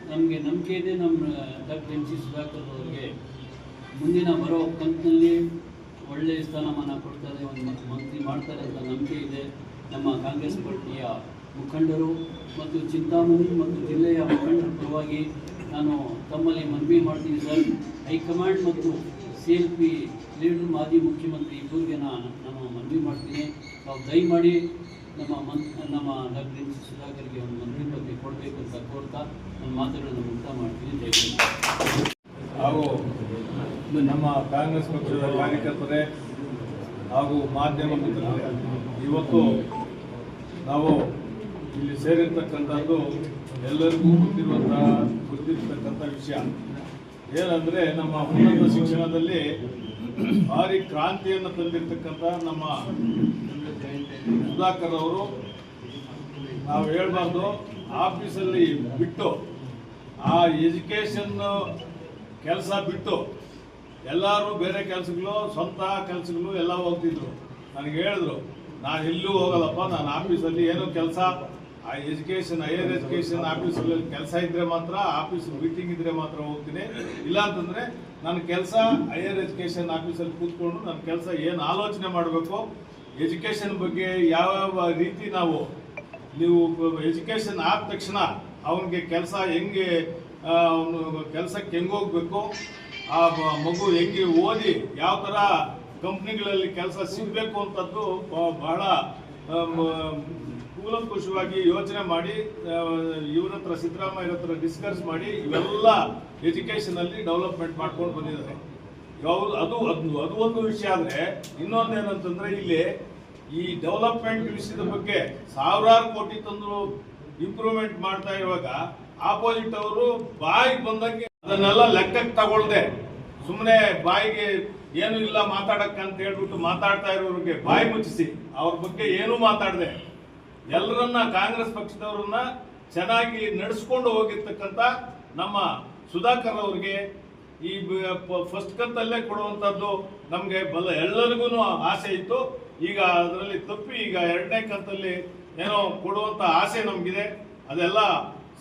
ನಮಗೆ ನಂಬಿಕೆ ಇದೆ ನಮ್ಮ ಡಾಕ್ಟರ್ ಎಂ ಸಿ ಸುಧಾಕರ್ ಅವರಿಗೆ ಮುಂದಿನ ಬರೋ ಕಂತಿನಲ್ಲಿ ಒಳ್ಳೆಯ ಸ್ಥಾನಮಾನ ಕೊಡ್ತಾರೆ, ಒಂದು ಮಂತ್ರಿ ಮಾಡ್ತಾರೆ ಅಂತ ನಂಬಿಕೆ ಇದೆ. ನಮ್ಮ ಕಾಂಗ್ರೆಸ್ ಪಾರ್ಟಿಯ ಮುಖಂಡರು ಮತ್ತು ಚಿಂತಾಮಣಿ ಮತ್ತು ಜಿಲ್ಲೆಯ ಮುಖಂಡರ ಪರವಾಗಿ ನಾನು ತಮ್ಮಲ್ಲಿ ಮನವಿ ಮಾಡ್ತೀನಿ ಸರ್. ಹೈಕಮಾಂಡ್ ಮತ್ತು CLP ಲೀಡರ್ ಮಾಜಿ ಮುಖ್ಯಮಂತ್ರಿ ಇಬ್ಬರಿಗೆ ನಾನು ಮನವಿ ಮಾಡ್ತೀನಿ, ನಾವು ದಯಮಾಡಿ ನಮ್ಮ ಡಾಕ್ಟರ್ ಎಂ ಸಿ ಸುಧಾಕರ್ಗೆ ಒಂದು ಮಂತ್ರಿ ಪದವಿ ಕೊಡಬೇಕು ಅಂತ ಕೋರ್ತಾ ನನ್ನ ಮಾತುಗಳನ್ನು ಮುಕ್ತ ಮಾಡ್ತೀನಿ. ಜೈ ಹಾಗೂ ನಮ್ಮ ಕಾಂಗ್ರೆಸ್ ಪಕ್ಷದ ಕಾರ್ಯಕರ್ತರೇ ಹಾಗೂ ಮಾಧ್ಯಮ ಮಿತ್ರರೇ, ಇವತ್ತು ನಾವು ಇಲ್ಲಿ ಸೇರಿರ್ತಕ್ಕಂಥದ್ದು ಎಲ್ಲರಿಗೂ ಗೊತ್ತಿರತಕ್ಕಂಥ ವಿಷಯ ಏನಂದರೆ, ನಮ್ಮ ಉನ್ನತ ಶಿಕ್ಷಣದಲ್ಲಿ ಭಾರಿ ಕ್ರಾಂತಿಯನ್ನು ತಂದಿರತಕ್ಕಂಥ ನಮ್ಮ ಸುಧಾಕರ್ ಅವರು ನಾವು ಹೇಳ್ಬಾರ್ದು, ಆಫೀಸಲ್ಲಿ ಬಿಟ್ಟು ಆ ಎಜುಕೇಷನ್ ಕೆಲಸ ಬಿಟ್ಟು ಎಲ್ಲರೂ ಬೇರೆ ಕೆಲಸಗಳು, ಸ್ವಂತ ಕೆಲಸಗಳು ಎಲ್ಲ ಹೋಗ್ತಿದ್ರು. ನನಗೆ ಹೇಳಿದ್ರು, ನಾನು ಎಲ್ಲೂ ಹೋಗಲ್ಲಪ್ಪ, ನಾನು ಆಫೀಸಲ್ಲಿ ಏನೋ ಕೆಲಸ, ಆ ಎಜುಕೇಷನ್, ಹೈಯರ್ ಎಜುಕೇಷನ್ ಆಫೀಸಲ್ಲಿ ಕೆಲಸ ಇದ್ದರೆ ಮಾತ್ರ, ಆಫೀಸ್ ಮೀಟಿಂಗ್ ಇದ್ದರೆ ಮಾತ್ರ ಹೋಗ್ತೀನಿ. ಇಲ್ಲ ಅಂತಂದರೆ ನನ್ನ ಕೆಲಸ ಹೈಯರ್ ಎಜುಕೇಷನ್ ಆಫೀಸಲ್ಲಿ ಕೂತ್ಕೊಂಡು ನನ್ನ ಕೆಲಸ ಏನು ಆಲೋಚನೆ ಮಾಡಬೇಕು, ಎಜುಕೇಷನ್ ಬಗ್ಗೆ ಯಾವ ರೀತಿ ನೀವು ಎಜುಕೇಷನ್ ಆದ ತಕ್ಷಣ ಅವನಿಗೆ ಕೆಲಸ ಹೆಂಗೆ, ಅವನು ಕೆಲಸಕ್ಕೆ ಹೆಂಗೆ ಹೋಗ್ಬೇಕು, ಆ ಮಗು ಹೆಂಗೆ ಓದಿ ಯಾವ ಥರ ಕಂಪ್ನಿಗಳಲ್ಲಿ ಕೆಲಸ ಸಿಗಬೇಕು ಅಂತದ್ದು ಬಹಳ ಕೂಲಂಕುಷವಾಗಿ ಯೋಚನೆ ಮಾಡಿ ಇವ್ರ ಹತ್ರ, ಸಿದ್ದರಾಮಯ್ಯ ಹತ್ರ ಡಿಸ್ಕಸ್ ಮಾಡಿ ಇವೆಲ್ಲ ಎಜುಕೇಷನಲ್ಲಿ ಡೆವಲಪ್ಮೆಂಟ್ ಮಾಡ್ಕೊಂಡು ಬಂದಿದ್ದಾರೆ. ಅದು ಒಂದು ವಿಷಯ. ಆದರೆ ಇನ್ನೊಂದೇನಂತಂದ್ರೆ ಇಲ್ಲಿ ಈ ಡೆವಲಪ್ಮೆಂಟ್ ವಿಷಯದ ಬಗ್ಗೆ ಸಾವಿರಾರು ಕೋಟಿ ತಂದು ಇಂಪ್ರೂವ್ಮೆಂಟ್ ಮಾಡ್ತಾ ಇರುವಾಗ ಆಪೋಸಿಟ್ ಅವರು ಬಾಯಿಗೆ ಬಂದಂಗೆ ಅದನ್ನೆಲ್ಲ ಲೆಕ್ಕಕ್ಕೆ ತಗೊಳ್ದೆ ಸುಮ್ಮನೆ ಬಾಯಿಗೆ ಏನು ಇಲ್ಲ ಮಾತಾಡಕ್ಕೆ ಅಂತ ಹೇಳ್ಬಿಟ್ಟು ಮಾತಾಡ್ತಾ ಇರೋರಿಗೆ ಬಾಯಿ ಮುಚ್ಚಿಸಿ ಅವ್ರ ಬಗ್ಗೆ ಏನೂ ಮಾತಾಡದೆ ಎಲ್ಲರನ್ನ, ಕಾಂಗ್ರೆಸ್ ಪಕ್ಷದವರನ್ನ ಚೆನ್ನಾಗಿ ನಡೆಸ್ಕೊಂಡು ಹೋಗಿರ್ತಕ್ಕಂಥ ನಮ್ಮ ಸುಧಾಕರ್ ಅವ್ರಿಗೆ ಈ ಫಸ್ಟ್ ಕಂತಲ್ಲೇ ಕೊಡುವಂಥದ್ದು ನಮಗೆ ಎಲ್ಲರಿಗೂ ಆಸೆ ಇತ್ತು. ಈಗ ಅದರಲ್ಲಿ ತಪ್ಪಿ ಈಗ ಎರಡನೇ ಕಂತಲ್ಲಿ ಏನೋ ಕೊಡುವಂಥ ಆಸೆ ನಮಗಿದೆ. ಅದೆಲ್ಲ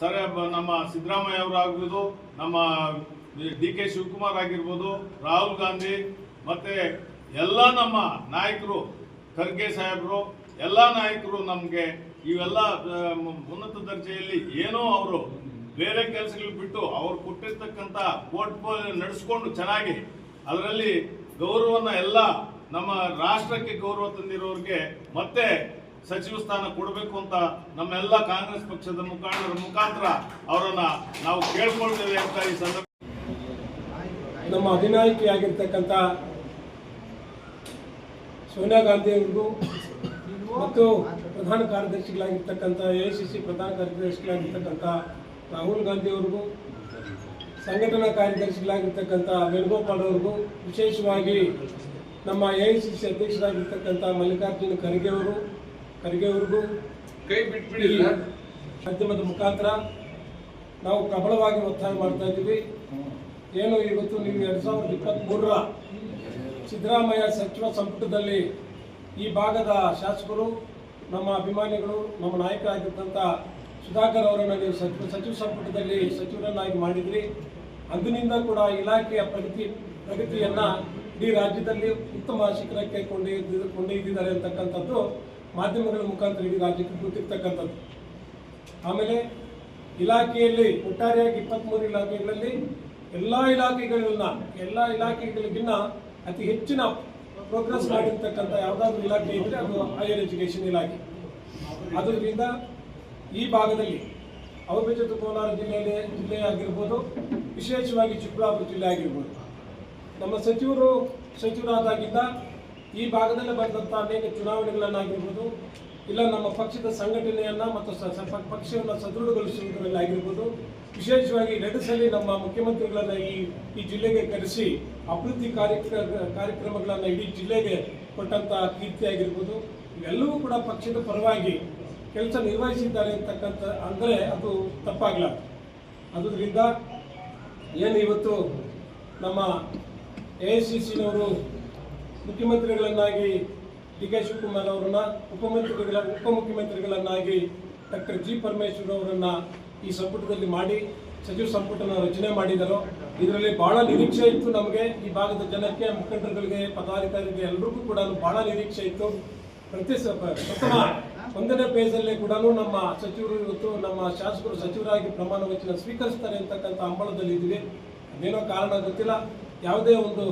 ಸರಿ, ನಮ್ಮ ಸಿದ್ದರಾಮಯ್ಯ ಅವರಾಗ್ಬೋದು, ನಮ್ಮ DK ಶಿವಕುಮಾರ್ ಆಗಿರ್ಬೋದು, ರಾಹುಲ್ ಗಾಂಧಿ ಮತ್ತೆ ಎಲ್ಲ ನಮ್ಮ ನಾಯಕರು, ಖರ್ಗೆ ಸಾಹೇಬರು, ಎಲ್ಲ ನಾಯಕರು ನಮಗೆ ಇವೆಲ್ಲ ಉನ್ನತ ದರ್ಜೆಯಲ್ಲಿ ಏನೋ ಅವರು ಬೇರೆ ಕೆಲಸಗಳು ಬಿಟ್ಟು ಅವ್ರು ಕೊಟ್ಟಿರ್ತಕ್ಕಂಥ ಪೋರ್ಟ್ಫೋಲಿಯೋ ನಡೆಸ್ಕೊಂಡು ಚೆನ್ನಾಗಿ ಅದರಲ್ಲಿ ಗೌರವನ ಎಲ್ಲ ನಮ್ಮ ರಾಷ್ಟ್ರಕ್ಕೆ ಗೌರವ ತಂದಿರೋರಿಗೆ ಮತ್ತೆ ಸಚಿವ ಸ್ಥಾನ ಕೊಡಬೇಕು ಅಂತ ನಮ್ಮೆಲ್ಲ ಕಾಂಗ್ರೆಸ್ ಪಕ್ಷದ ಮುಖಂಡರ ಮುಖಾಂತರ ಅವರನ್ನ ನಾವು ಕೇಳ್ಕೊಳ್ತೇವೆ ಅಂತ ಈ ಸಂದರ್ಭ. ನಮ್ಮ ಅಧಿನಾಯಕಿಯಾಗಿರ್ತಕ್ಕಂಥ ಸೋನಿಯಾ ಗಾಂಧಿ ಅವರಿಗೂ ಮತ್ತು ಪ್ರಧಾನ ಕಾರ್ಯದರ್ಶಿಗಳಾಗಿರ್ತಕ್ಕಂಥ AICC ಪ್ರಧಾನ ಕಾರ್ಯದರ್ಶಿಗಳಾಗಿರ್ತಕ್ಕಂಥ ರಾಹುಲ್ ಗಾಂಧಿ ಅವ್ರಿಗೂ, ಸಂಘಟನಾ ಕಾರ್ಯದರ್ಶಿಗಳಾಗಿರ್ತಕ್ಕಂಥ ವೇಣುಗೋಪಾಲ್ ಅವ್ರಿಗೂ, ವಿಶೇಷವಾಗಿ ನಮ್ಮ AICC ಅಧ್ಯಕ್ಷರಾಗಿರ್ತಕ್ಕಂಥ ಮಲ್ಲಿಕಾರ್ಜುನ ಖರ್ಗೆ ಅವ್ರಿಗೂ ಕೈ ಬಿಟ್ಬಿಡಿ ಮಾಧ್ಯಮದ ಮುಖಾಂತರ ನಾವು ಪ್ರಬಲವಾಗಿ ಒತ್ತಾಯ ಮಾಡ್ತಾ ಇದ್ದೀವಿ. ಏನು ಇವತ್ತು ನೀವು 2023ರ ಸಿದ್ದರಾಮಯ್ಯ ಸಚಿವ ಸಂಪುಟದಲ್ಲಿ ಈ ಭಾಗದ ಶಾಸಕರು, ನಮ್ಮ ಅಭಿಮಾನಿಗಳು, ನಮ್ಮ ನಾಯಕರಾಗಿದ್ದಂಥ ಸುಧಾಕರ್ ಅವರನ್ನು ನೀವು ಸಚಿವ ಸಂಪುಟದಲ್ಲಿ ಸಚಿವರನ್ನಾಗಿ ಮಾಡಿದ್ರಿ. ಅಂದಿನಿಂದ ಕೂಡ ಇಲಾಖೆಯ ಪ್ರಗತಿಯನ್ನು ಇಡೀ ರಾಜ್ಯದಲ್ಲಿ ಉತ್ತಮ ಶಿಖರಕ್ಕೆ ಕೊಂಡೊಯ್ದಿದ್ದಾರೆ ಅಂತಕ್ಕಂಥದ್ದು ಮಾಧ್ಯಮಗಳ ಮುಖಾಂತರ ಇಡೀ ರಾಜ್ಯಕ್ಕೆ ಗೊತ್ತಿರ್ತಕ್ಕಂಥದ್ದು. ಆಮೇಲೆ ಇಲಾಖೆಯಲ್ಲಿ ಒಟ್ಟಾರೆಯಾಗಿ 23 ಇಲಾಖೆಗಳಲ್ಲಿ ಎಲ್ಲ ಇಲಾಖೆಗಳಿಗಿನ್ನ ಅತಿ ಹೆಚ್ಚಿನ ಪ್ರೋಗ್ರೆಸ್ ಮಾಡಿರ್ತಕ್ಕಂಥ ಯಾವುದಾದ್ರೂ ಇಲಾಖೆ ಇದ್ದರೆ ಅದು ಹೈಯರ್ ಎಜುಕೇಷನ್ ಇಲಾಖೆ. ಆದ್ದರಿಂದ ಈ ಭಾಗದಲ್ಲಿ ಅವಬೆಜೆತ ಕೋಲಾರ ಜಿಲ್ಲೆ ಆಗಿರ್ಬೋದು, ವಿಶೇಷವಾಗಿ ಚಿಕ್ಕಬಳ್ಳಾಪುರ ಜಿಲ್ಲೆ ಆಗಿರ್ಬೋದು, ನಮ್ಮ ಸಚಿವರಾದಾಗಿಂದ ಈ ಭಾಗದಲ್ಲಿ ಬಂದಂಥ ಅನೇಕ ಚುನಾವಣೆಗಳನ್ನಾಗಿರ್ಬೋದು, ಇಲ್ಲ ನಮ್ಮ ಪಕ್ಷದ ಸಂಘಟನೆಯನ್ನು ಮತ್ತು ಪಕ್ಷವನ್ನು ಸದೃಢಗೊಳಿಸುವುದರಲ್ಲಿ ಆಗಿರ್ಬೋದು, ವಿಶೇಷವಾಗಿ ನಡೆಸಲಿ ನಮ್ಮ ಮುಖ್ಯಮಂತ್ರಿಗಳನ್ನು ಈ ಜಿಲ್ಲೆಗೆ ಕರೆಸಿ ಅಭಿವೃದ್ಧಿ ಕಾರ್ಯಕ್ರಮಗಳನ್ನು ಇಡೀ ಜಿಲ್ಲೆಗೆ ಕೊಟ್ಟಂಥ ಕೀರ್ತಿ ಆಗಿರ್ಬೋದು, ಇವೆಲ್ಲವೂ ಕೂಡ ಪಕ್ಷದ ಪರವಾಗಿ ಕೆಲಸ ನಿರ್ವಹಿಸಿದ್ದಾರೆ ಅಂತಕ್ಕಂಥ ಅಂದರೆ ಅದು ತಪ್ಪಾಗಲಾರ್ದು. ಆದ್ದರಿಂದ ಏನು ಇವತ್ತು ನಮ್ಮ AICCನವರು ಮುಖ್ಯಮಂತ್ರಿಗಳನ್ನಾಗಿ DK ಶಿವಕುಮಾರ್ ಅವರನ್ನ, ಉಪಮುಖ್ಯಮಂತ್ರಿಗಳನ್ನಾಗಿ ಡಾಕ್ಟರ್ G ಪರಮೇಶ್ವರ್ ಅವರನ್ನ ಈ ಸಂಪುಟದಲ್ಲಿ ಮಾಡಿ ಸಚಿವ ಸಂಪುಟನ ರಚನೆ ಮಾಡಿದರು. ಇದರಲ್ಲಿ ಬಹಳ ನಿರೀಕ್ಷೆ ಇತ್ತು ನಮಗೆ, ಈ ಭಾಗದ ಜನಕ್ಕೆ, ಮುಖಂಡರುಗಳಿಗೆ, ಪದಾಧಿಕಾರಿಗೆ ಎಲ್ಲರಿಗೂ ಕೂಡ ಬಹಳ ನಿರೀಕ್ಷೆ ಇತ್ತು. ಪ್ರಥಮ 1ನೇ ಪೇಜಲ್ಲೇ ಕೂಡ ನಮ್ಮ ಸಚಿವರು ಇವತ್ತು ನಮ್ಮ ಶಾಸಕರು ಸಚಿವರಾಗಿ ಪ್ರಮಾಣ ವಚನ ಸ್ವೀಕರಿಸ್ತಾರೆ ಅಂತಕ್ಕಂಥ ಹಂಬಲದಲ್ಲಿ ಇದ್ದೀವಿ. ಅದೇನೋ ಕಾರಣ ಗೊತ್ತಿಲ್ಲ, ಯಾವುದೇ ಒಂದು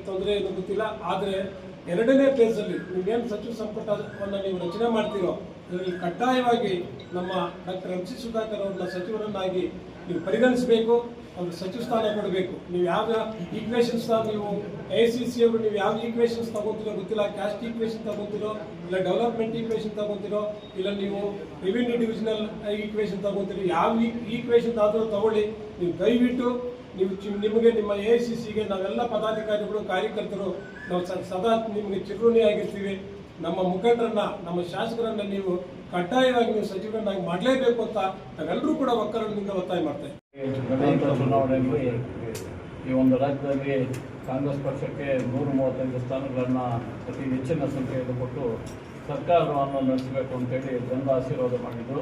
ತೊಂದರೆ ಏನು ಗೊತ್ತಿಲ್ಲ. ಆದರೆ 2ನೇ ಪೇಜಲ್ಲಿ ನೀವೇನು ಸಚಿವ ಸಂಪುಟವನ್ನು ನೀವು ರಚನೆ ಮಾಡ್ತೀರೋ ಇದರಲ್ಲಿ ಕಡ್ಡಾಯವಾಗಿ ನಮ್ಮ ಡಾಕ್ಟರ್ MC ಸುಧಾಕರ್ ಅವ್ರನ್ನ ಸಚಿವರನ್ನಾಗಿ ನೀವು ಪರಿಗಣಿಸಬೇಕು, ಅವ್ರಿಗೆ ಸಚಿವ ಸ್ಥಾನ ಕೊಡಬೇಕು. ನೀವು ಯಾವ ಈಕ್ವೇಷನ್ಸ್ ನೀವು AICC ಅವರು ನೀವು ಯಾವ ಈಕ್ವೇಷನ್ಸ್ ತಗೊಂತೀರೋ ಗೊತ್ತಿಲ್ಲ, ಕ್ಯಾಸ್ಟ್ ಈಕ್ವೇಷನ್ ತಗೊಂತೀರೋ, ಇಲ್ಲ ಡೆವಲಪ್ಮೆಂಟ್ ಈಕ್ವೇಷನ್ ತಗೊಂತೀರೋ, ಇಲ್ಲ ನೀವು ರೆವಿನ್ಯೂ ಡಿವಿಷನಲ್ ಈಕ್ವೇಷನ್ ತಗೊಂತೀರೋ, ಯಾವ ಈಕ್ವೇಷನ್ ಆದರೂ ತಗೊಳ್ಳಿ. ನೀವು ದಯವಿಟ್ಟು ನಿಮಗೆ ನಿಮ್ಮ AICCಗೆ ನಾವೆಲ್ಲ ಪದಾಧಿಕಾರಿಗಳು, ಕಾರ್ಯಕರ್ತರು ನಾವು ಸದಾ ನಿಮಗೆ ಚಿರಋಣಿ ಆಗಿರ್ತೀವಿ. ನಮ್ಮ ಮುಖಂಡರನ್ನ, ನಮ್ಮ ಶಾಸಕರನ್ನ ನೀವು ಕಡ್ಡಾಯವಾಗಿ ನೀವು ಸಚಿವರನ್ನಾಗಿ ಮಾಡಲೇಬೇಕು ಅಂತ ನಾವೆಲ್ಲರೂ ಕೂಡ ಒಕ್ಕಲಿನಿಂದ ಒತ್ತಾಯ ಮಾಡ್ತೇವೆ. ನಡೆಯುವಂಥ ಚುನಾವಣೆಯಲ್ಲಿ ಈ ಒಂದು ರಾಜ್ಯದಲ್ಲಿ ಕಾಂಗ್ರೆಸ್ ಪಕ್ಷಕ್ಕೆ 135 ಸ್ಥಾನಗಳನ್ನು ಅತಿ ಹೆಚ್ಚಿನ ಸಂಖ್ಯೆಯಲ್ಲಿ ಕೊಟ್ಟು ಸರ್ಕಾರವನ್ನು ನಡೆಸಬೇಕು ಅಂತೇಳಿ ಜನರ ಆಶೀರ್ವಾದ ಮಾಡಿದ್ದು.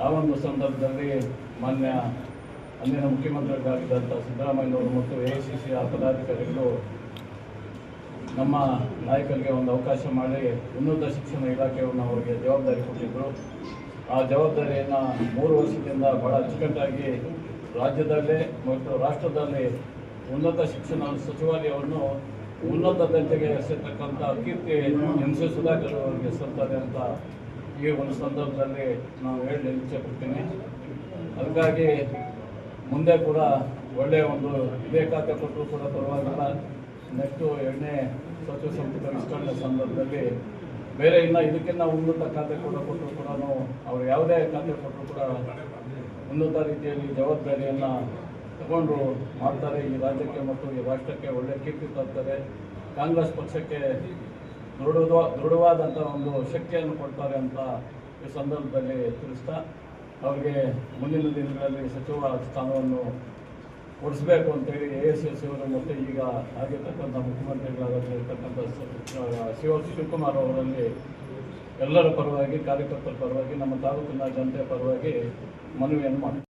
ಆ ಒಂದು ಸಂದರ್ಭದಲ್ಲಿ ಮಾನ್ಯ ಅಂದಿನ ಮುಖ್ಯಮಂತ್ರಿಗಳಾಗಿದ್ದಂಥ ಸಿದ್ದರಾಮಯ್ಯನವರು ಮತ್ತು AICC ಪದಾಧಿಕಾರಿಗಳು ನಮ್ಮ ನಾಯಕರಿಗೆ ಒಂದು ಅವಕಾಶ ಮಾಡಿ ಉನ್ನತ ಶಿಕ್ಷಣ ಇಲಾಖೆಯನ್ನು ಅವರಿಗೆ ಜವಾಬ್ದಾರಿ ಕೊಟ್ಟಿದ್ದರು. ಆ ಜವಾಬ್ದಾರಿಯನ್ನು 3 ವರ್ಷದಿಂದ ಬಹಳ ಅಚ್ಚುಕಟ್ಟಾಗಿ ರಾಜ್ಯದಲ್ಲೇ ಮತ್ತು ರಾಷ್ಟ್ರದಲ್ಲಿ ಉನ್ನತ ಶಿಕ್ಷಣ ಸಚಿವಾಲಯವನ್ನು ಉನ್ನತ ದರ್ಜೆಗೆ ಸೇರ್ತಕ್ಕಂಥ ಕೀರ್ತಿ MC ಸುಧಾಕರ್ ಅವರಿಗೆ ಸಲ್ತದೆ ಅಂತ ಈ ಒಂದು ಸಂದರ್ಭದಲ್ಲಿ ನಾವು ಹೇಳಲು ಇಚ್ಛೆ ಪಡ್ತೀನಿ. ಅದಕ್ಕಾಗಿ ಮುಂದೆ ಕೂಡ ಒಳ್ಳೆಯ ಒಂದು ಇದೇ ಖಾತೆ ಕೊಟ್ಟರು ಕೂಡ ಪರವಾಗಿಲ್ಲ. ನೆಕ್ಸ್ಟು 2ನೇ ಸಚಿವ ಸಂಪುಟ ವಿಸ್ತರಣೆ ಸಂದರ್ಭದಲ್ಲಿ ಬೇರೆ ಇನ್ನು ಇದಕ್ಕಿಂತ ಉನ್ನತ ಖಾತೆ ಕೂಡ ಕೊಟ್ಟರು ಕೂಡ ಅವರು ಯಾವುದೇ ಖಾತೆ ಕೊಟ್ಟರು ಕೂಡ ಉನ್ನತ ರೀತಿಯಲ್ಲಿ ಜವಾಬ್ದಾರಿಯನ್ನು ತಗೊಂಡು ಮಾಡ್ತಾರೆ. ಈ ರಾಜ್ಯಕ್ಕೆ ಮತ್ತು ಈ ರಾಷ್ಟ್ರಕ್ಕೆ ಒಳ್ಳೆಯ ಕೀರ್ತಿ ತರ್ತಾರೆ. ಕಾಂಗ್ರೆಸ್ ಪಕ್ಷಕ್ಕೆ ದೃಢವಾದಂಥ ಒಂದು ಶಕ್ತಿಯನ್ನು ಕೊಡ್ತಾರೆ ಅಂತ ಈ ಸಂದರ್ಭದಲ್ಲಿ ತಿಳಿಸ್ತಾ ಅವರಿಗೆ ಮುಂದಿನ ದಿನಗಳಲ್ಲಿ ಸಚಿವ ಸ್ಥಾನವನ್ನು ಕೊಡಿಸಬೇಕು ಅಂತೇಳಿ AICC ಅವರು ಮತ್ತು ಈಗ ಆಗಿರ್ತಕ್ಕಂಥ ಮುಖ್ಯಮಂತ್ರಿಗಳಾಗಿರ್ತಕ್ಕಂಥ ಶಿವಕುಮಾರ್ ಅವರಲ್ಲಿ ಎಲ್ಲರ ಪರವಾಗಿ, ಕಾರ್ಯಕರ್ತರ ಪರವಾಗಿ, ನಮ್ಮ ತಾಲೂಕಿನ ಜನತೆ ಪರವಾಗಿ ಮನವಿಯನ್ನು ಮಾಡ್ತಾರೆ.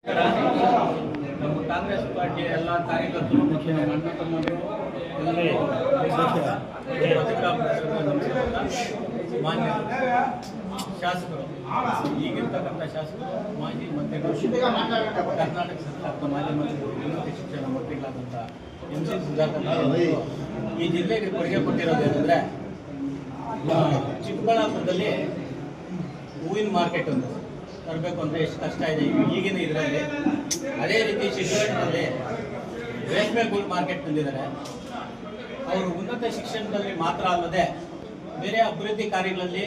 ನಮ್ಮ ಕಾಂಗ್ರೆಸ್ ಪಾರ್ಟಿಯ ಎಲ್ಲ ಕಾರ್ಯಕರ್ತರು ಮತ್ತು ಅಣ್ಣ ತಮ್ಮಂದಿರು ಮಾನ್ಯ ಶಾಸಕರು, ಈಗಿರ್ತಕ್ಕಂಥ ಶಾಸಕರು, ಮಾಜಿ ಮಂತ್ರಿಗಳು, ಕರ್ನಾಟಕ ಸರ್ಕಾರದ ಮಾಜಿ ಮಂತ್ರಿಗಳು, ಉನ್ನತ ಶಿಕ್ಷಣ ಮಂತ್ರಿಗಳಾದಂಥ MC ಸುಧಾಕರ್ ಈ ಜಿಲ್ಲೆಗೆ ಕೊಡುಗೆ ಕೊಟ್ಟಿರೋದೇನೆಂದರೆ, ಚಿಕ್ಕಬಳ್ಳಾಪುರದಲ್ಲಿ ಹೂವಿನ ಮಾರ್ಕೆಟ್ ಒಂದು ತರಬೇಕು ಅಂದರೆ ಎಷ್ಟು ಕಷ್ಟ ಇದೆ ಈಗಿನ ಇದರಲ್ಲಿ. ಅದೇ ರೀತಿ ಶಿಡ್ಲಘಟ್ಟದಲ್ಲಿ ರೇಷ್ಮೆ ಗೂಡು ಮಾರ್ಕೆಟ್ ತಂದಿದ್ದಾರೆ. ಅವರು ಉನ್ನತ ಶಿಕ್ಷಣದಲ್ಲಿ ಮಾತ್ರ ಅಲ್ಲದೆ ಬೇರೆ ಅಭಿವೃದ್ಧಿ ಕಾರ್ಯಗಳಲ್ಲಿ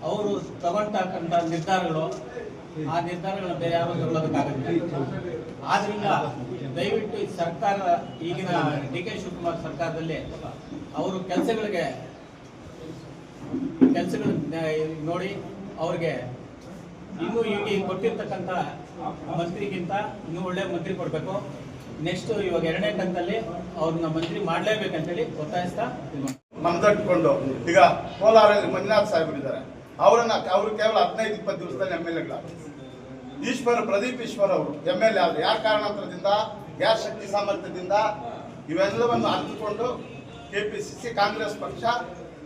ಅವರು ತಗೊಂಡ್ತಕ್ಕಂಥ ನಿರ್ಧಾರಗಳು, ಆ ನಿರ್ಧಾರಗಳನ್ನು ಬೇರೆ ಯಾರು ತಗೊಳ್ಳೋದಕ್ಕಾಗಲ್ಲ. ಆದ್ದರಿಂದ ದಯವಿಟ್ಟು ಈ ಸರ್ಕಾರ, ಈಗಿನ DK ಶಿವಕುಮಾರ್ ಸರ್ಕಾರದಲ್ಲಿ ಅವರು ಕೆಲಸಗಳು ನೋಡಿ ಅವ್ರಿಗೆ ಇನ್ನೂ ಈಗ ಕೊಟ್ಟಿರ್ತಕ್ಕಂಥ ಮಂತ್ರಿಗಿಂತ ಇನ್ನೂ ಒಳ್ಳೆ ಮಂತ್ರಿ ಕೊಡಬೇಕು. ನೆಕ್ಸ್ಟ್ ಇವಾಗ 2ನೇ ಕಂತಲ್ಲಿ ಅವ್ರನ್ನ ಮಂತ್ರಿ ಮಾಡಲೇಬೇಕಂತೇಳಿ ಒತ್ತಾಯಿಸ್ತಾ ಮನದಟ್ಕೊಂಡು ಈಗ ಕೋಲಾರಲ್ಲಿ ಮಂಜುನಾಥ್ ಸಾಹೇಬರು ಇದ್ದಾರೆ. ಅವರು ಕೇವಲ 15-20 ದಿವಸದಲ್ಲಿ MLA ಪ್ರದೀಪ್ ಈಶ್ವರ್ ಅವರು MLA ಆದರು. ಯಾರ ಕಾರಣಾಂತರದಿಂದ, ಯಾರ ಶಕ್ತಿ ಸಾಮರ್ಥ್ಯದಿಂದ ಇವೆಲ್ಲವನ್ನು ಅರಿತುಕೊಂಡು KPCC ಕಾಂಗ್ರೆಸ್ ಪಕ್ಷ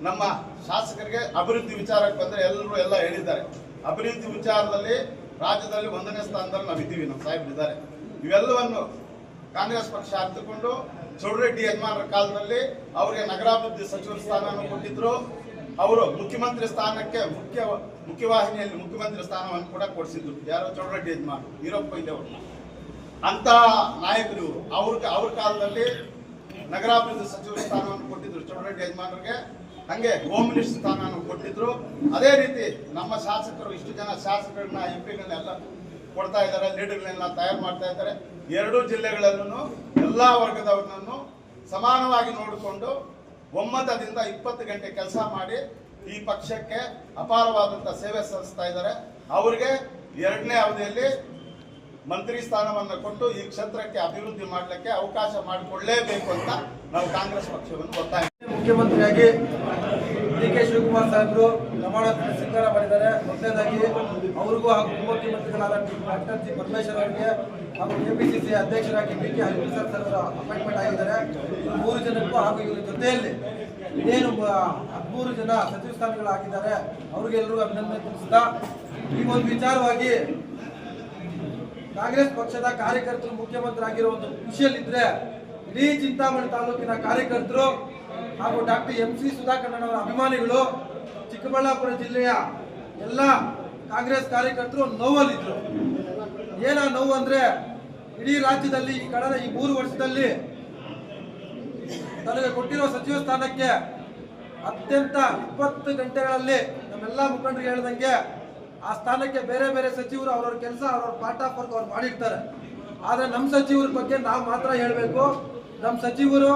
ನಮ್ಮ ಶಾಸಕರಿಗೆ ಅಭಿವೃದ್ಧಿ ವಿಚಾರಕ್ಕೆ ಬಂದರೆ ಎಲ್ಲ ಹೇಳಿದ್ದಾರೆ. ಅಭಿವೃದ್ಧಿ ವಿಚಾರದಲ್ಲಿ ರಾಜ್ಯದಲ್ಲಿ 1ನೇ ಸ್ಥಾನದಲ್ಲಿ ನಾವು ಇದ್ದೀವಿ, ನಮ್ಮ ಸಾಹೇಬರು ಇದ್ದಾರೆ. ಇವೆಲ್ಲವನ್ನು ಕಾಂಗ್ರೆಸ್ ಪಕ್ಷ ಅರಿತುಕೊಂಡು ಚೌಡರೆಡ್ಡಿ ಯಜಮಾನರ ಕಾಲದಲ್ಲಿ ಅವರಿಗೆ ನಗರಾಭಿವೃದ್ಧಿ ಸಚಿವರ ಸ್ಥಾನವನ್ನು ಕೊಟ್ಟಿದ್ರು. ಅವರು ಮುಖ್ಯಮಂತ್ರಿ ಸ್ಥಾನಕ್ಕೆ ಮುಖ್ಯವಾಹಿನಿಯಲ್ಲಿ ಮುಖ್ಯಮಂತ್ರಿ ಸ್ಥಾನವನ್ನು ಕೂಡ ಕೊಡಿಸಿದ್ರು. ಯಾರೋ ಚೌಡರೆಡ್ಡಿ ಯಜಮಾನ್ ವೀರಪ್ಪ ಇದ್ದವರು ಅಂತ ನಾಯಕರು. ಅವ್ರ ಕಾಲದಲ್ಲಿ ನಗರಾಭಿವೃದ್ಧಿ ಸಚಿವರ ಸ್ಥಾನವನ್ನು ಕೊಟ್ಟಿದ್ರು ಚೌಡರೆಡ್ಡಿ ಯಜಮಾನರಿಗೆ. ಹಂಗೆ ಹೋಮ್ ಮಿನಿಸ್ಟರ್ ಸ್ಥಾನವನ್ನು ಕೊಟ್ಟಿದ್ರು. ಅದೇ ರೀತಿ ನಮ್ಮ ಶಾಸಕರು, ಇಷ್ಟು ಜನ ಶಾಸಕರನ್ನ MP-ಗಳನ್ನೆಲ್ಲ ಕೊಡ್ತಾ ಇದ್ದಾರೆ, ಲೀಡರ್ಗಳನ್ನೆಲ್ಲ ತಯಾರು ಮಾಡ್ತಾ ಇದ್ದಾರೆ. 2 ಜಿಲ್ಲೆಗಳಲ್ಲೂ ಎಲ್ಲ ವರ್ಗದವರನ್ನು ಸಮಾನವಾಗಿ ನೋಡಿಕೊಂಡು ಒಮ್ಮತದಿಂದ 20 ಗಂಟೆ ಕೆಲಸ ಮಾಡಿ ಈ ಪಕ್ಷಕ್ಕೆ ಅಪಾರವಾದಂಥ ಸೇವೆ ಸಲ್ಲಿಸ್ತಾ ಇದ್ದಾರೆ. ಅವರಿಗೆ 2ನೇ ಅವಧಿಯಲ್ಲಿ ಮಂತ್ರಿ ಸ್ಥಾನವನ್ನು ಕೊಟ್ಟು ಈ ಕ್ಷೇತ್ರಕ್ಕೆ ಅಭಿವೃದ್ಧಿ ಮಾಡಲಿಕ್ಕೆ ಅವಕಾಶ ಮಾಡಿಕೊಳ್ಳಲೇಬೇಕು ಅಂತ ನಾವು ಕಾಂಗ್ರೆಸ್ ಪಕ್ಷವನ್ನು ಒತ್ತಾಯ. ಮುಖ್ಯಮಂತ್ರಿಯಾಗಿ DK ಶಿವಕುಮಾರ್ ಸಾಹೇಬರು ಪ್ರಮಾಣ ಸ್ವೀಕಾರ ಮಾಡಿದ್ದಾರೆ. ಮೊದಲನೇದಾಗಿ ಅವರಿಗೂ ಹಾಗೂ ಉಪಮುಖ್ಯಮಂತ್ರಿಗಳಾದ ಡಾಕ್ಟರ್ G. ಪರಮೇಶ್ವರ್ ಅವರಿಗೆ ಹಾಗೂ KPCC ಅಧ್ಯಕ್ಷರಾಗಿ BK ಹರಿಪ್ರಸಾದ್ ಸರ್ ಅಪಾಯಿಂಟ್ಮೆಂಟ್ ಆಗಿದ್ದಾರೆ. 3 ಜನಕ್ಕೂ ಹಾಗೂ ಇವರ ಜೊತೆಯಲ್ಲಿ ಇನ್ನೇನು 13 ಜನ ಸಚಿವ ಸ್ಥಾನಗಳಾಗಿದ್ದಾರೆ. ಅವರಿಗೆಲ್ಲರಿಗೂ ಅಭಿನಂದನೆ ತಿಳಿಸಿದ ಈ ಒಂದು ವಿಚಾರವಾಗಿ ಕಾಂಗ್ರೆಸ್ ಪಕ್ಷದ ಕಾರ್ಯಕರ್ತರು ಮುಖ್ಯಮಂತ್ರಿ ಆಗಿರೋ ಒಂದು ಖುಷಿಯಲ್ಲಿದ್ದರೆ, ಇಡೀ ಚಿಂತಾಮಣಿ ತಾಲೂಕಿನ ಕಾರ್ಯಕರ್ತರು ಹಾಗೂ ಡಾಕ್ಟರ್ MC ಸುಧಾಕರ್ ಅವರ ಅಭಿಮಾನಿಗಳು, ಚಿಕ್ಕಬಳ್ಳಾಪುರ ಜಿಲ್ಲೆಯ ಎಲ್ಲ ಕಾಂಗ್ರೆಸ್ ಕಾರ್ಯಕರ್ತರು ನೋವಲ್ಲಿದ್ರು. ಏನ ನೋವು ಅಂದ್ರೆ, ಇಡೀ ರಾಜ್ಯದಲ್ಲಿ ಕಳೆದ ಈ 3 ವರ್ಷದಲ್ಲಿ ತನಗೆ ಕೊಟ್ಟಿರೋ ಸಚಿವ ಸ್ಥಾನಕ್ಕೆ ಅತ್ಯಂತ 20 ಗಂಟೆಗಳಲ್ಲಿ ನಮ್ಮೆಲ್ಲ ಮುಖಂಡರಿಗೆ ಹೇಳಿದಂಗೆ ಆ ಸ್ಥಾನಕ್ಕೆ ಬೇರೆ ಬೇರೆ ಸಚಿವರು ಅವ್ರವ್ರ ಕೆಲಸ, ಅವ್ರವ್ರ ಪಾರ್ಟ್ ಆಫ್ ವರ್ಕ್ ಅವ್ರು ಮಾಡಿರ್ತಾರೆ. ಆದರೆ ನಮ್ಮ ಸಚಿವರ ಬಗ್ಗೆ ನಾವು ಮಾತ್ರ ಹೇಳಬೇಕು. ನಮ್ಮ ಸಚಿವರು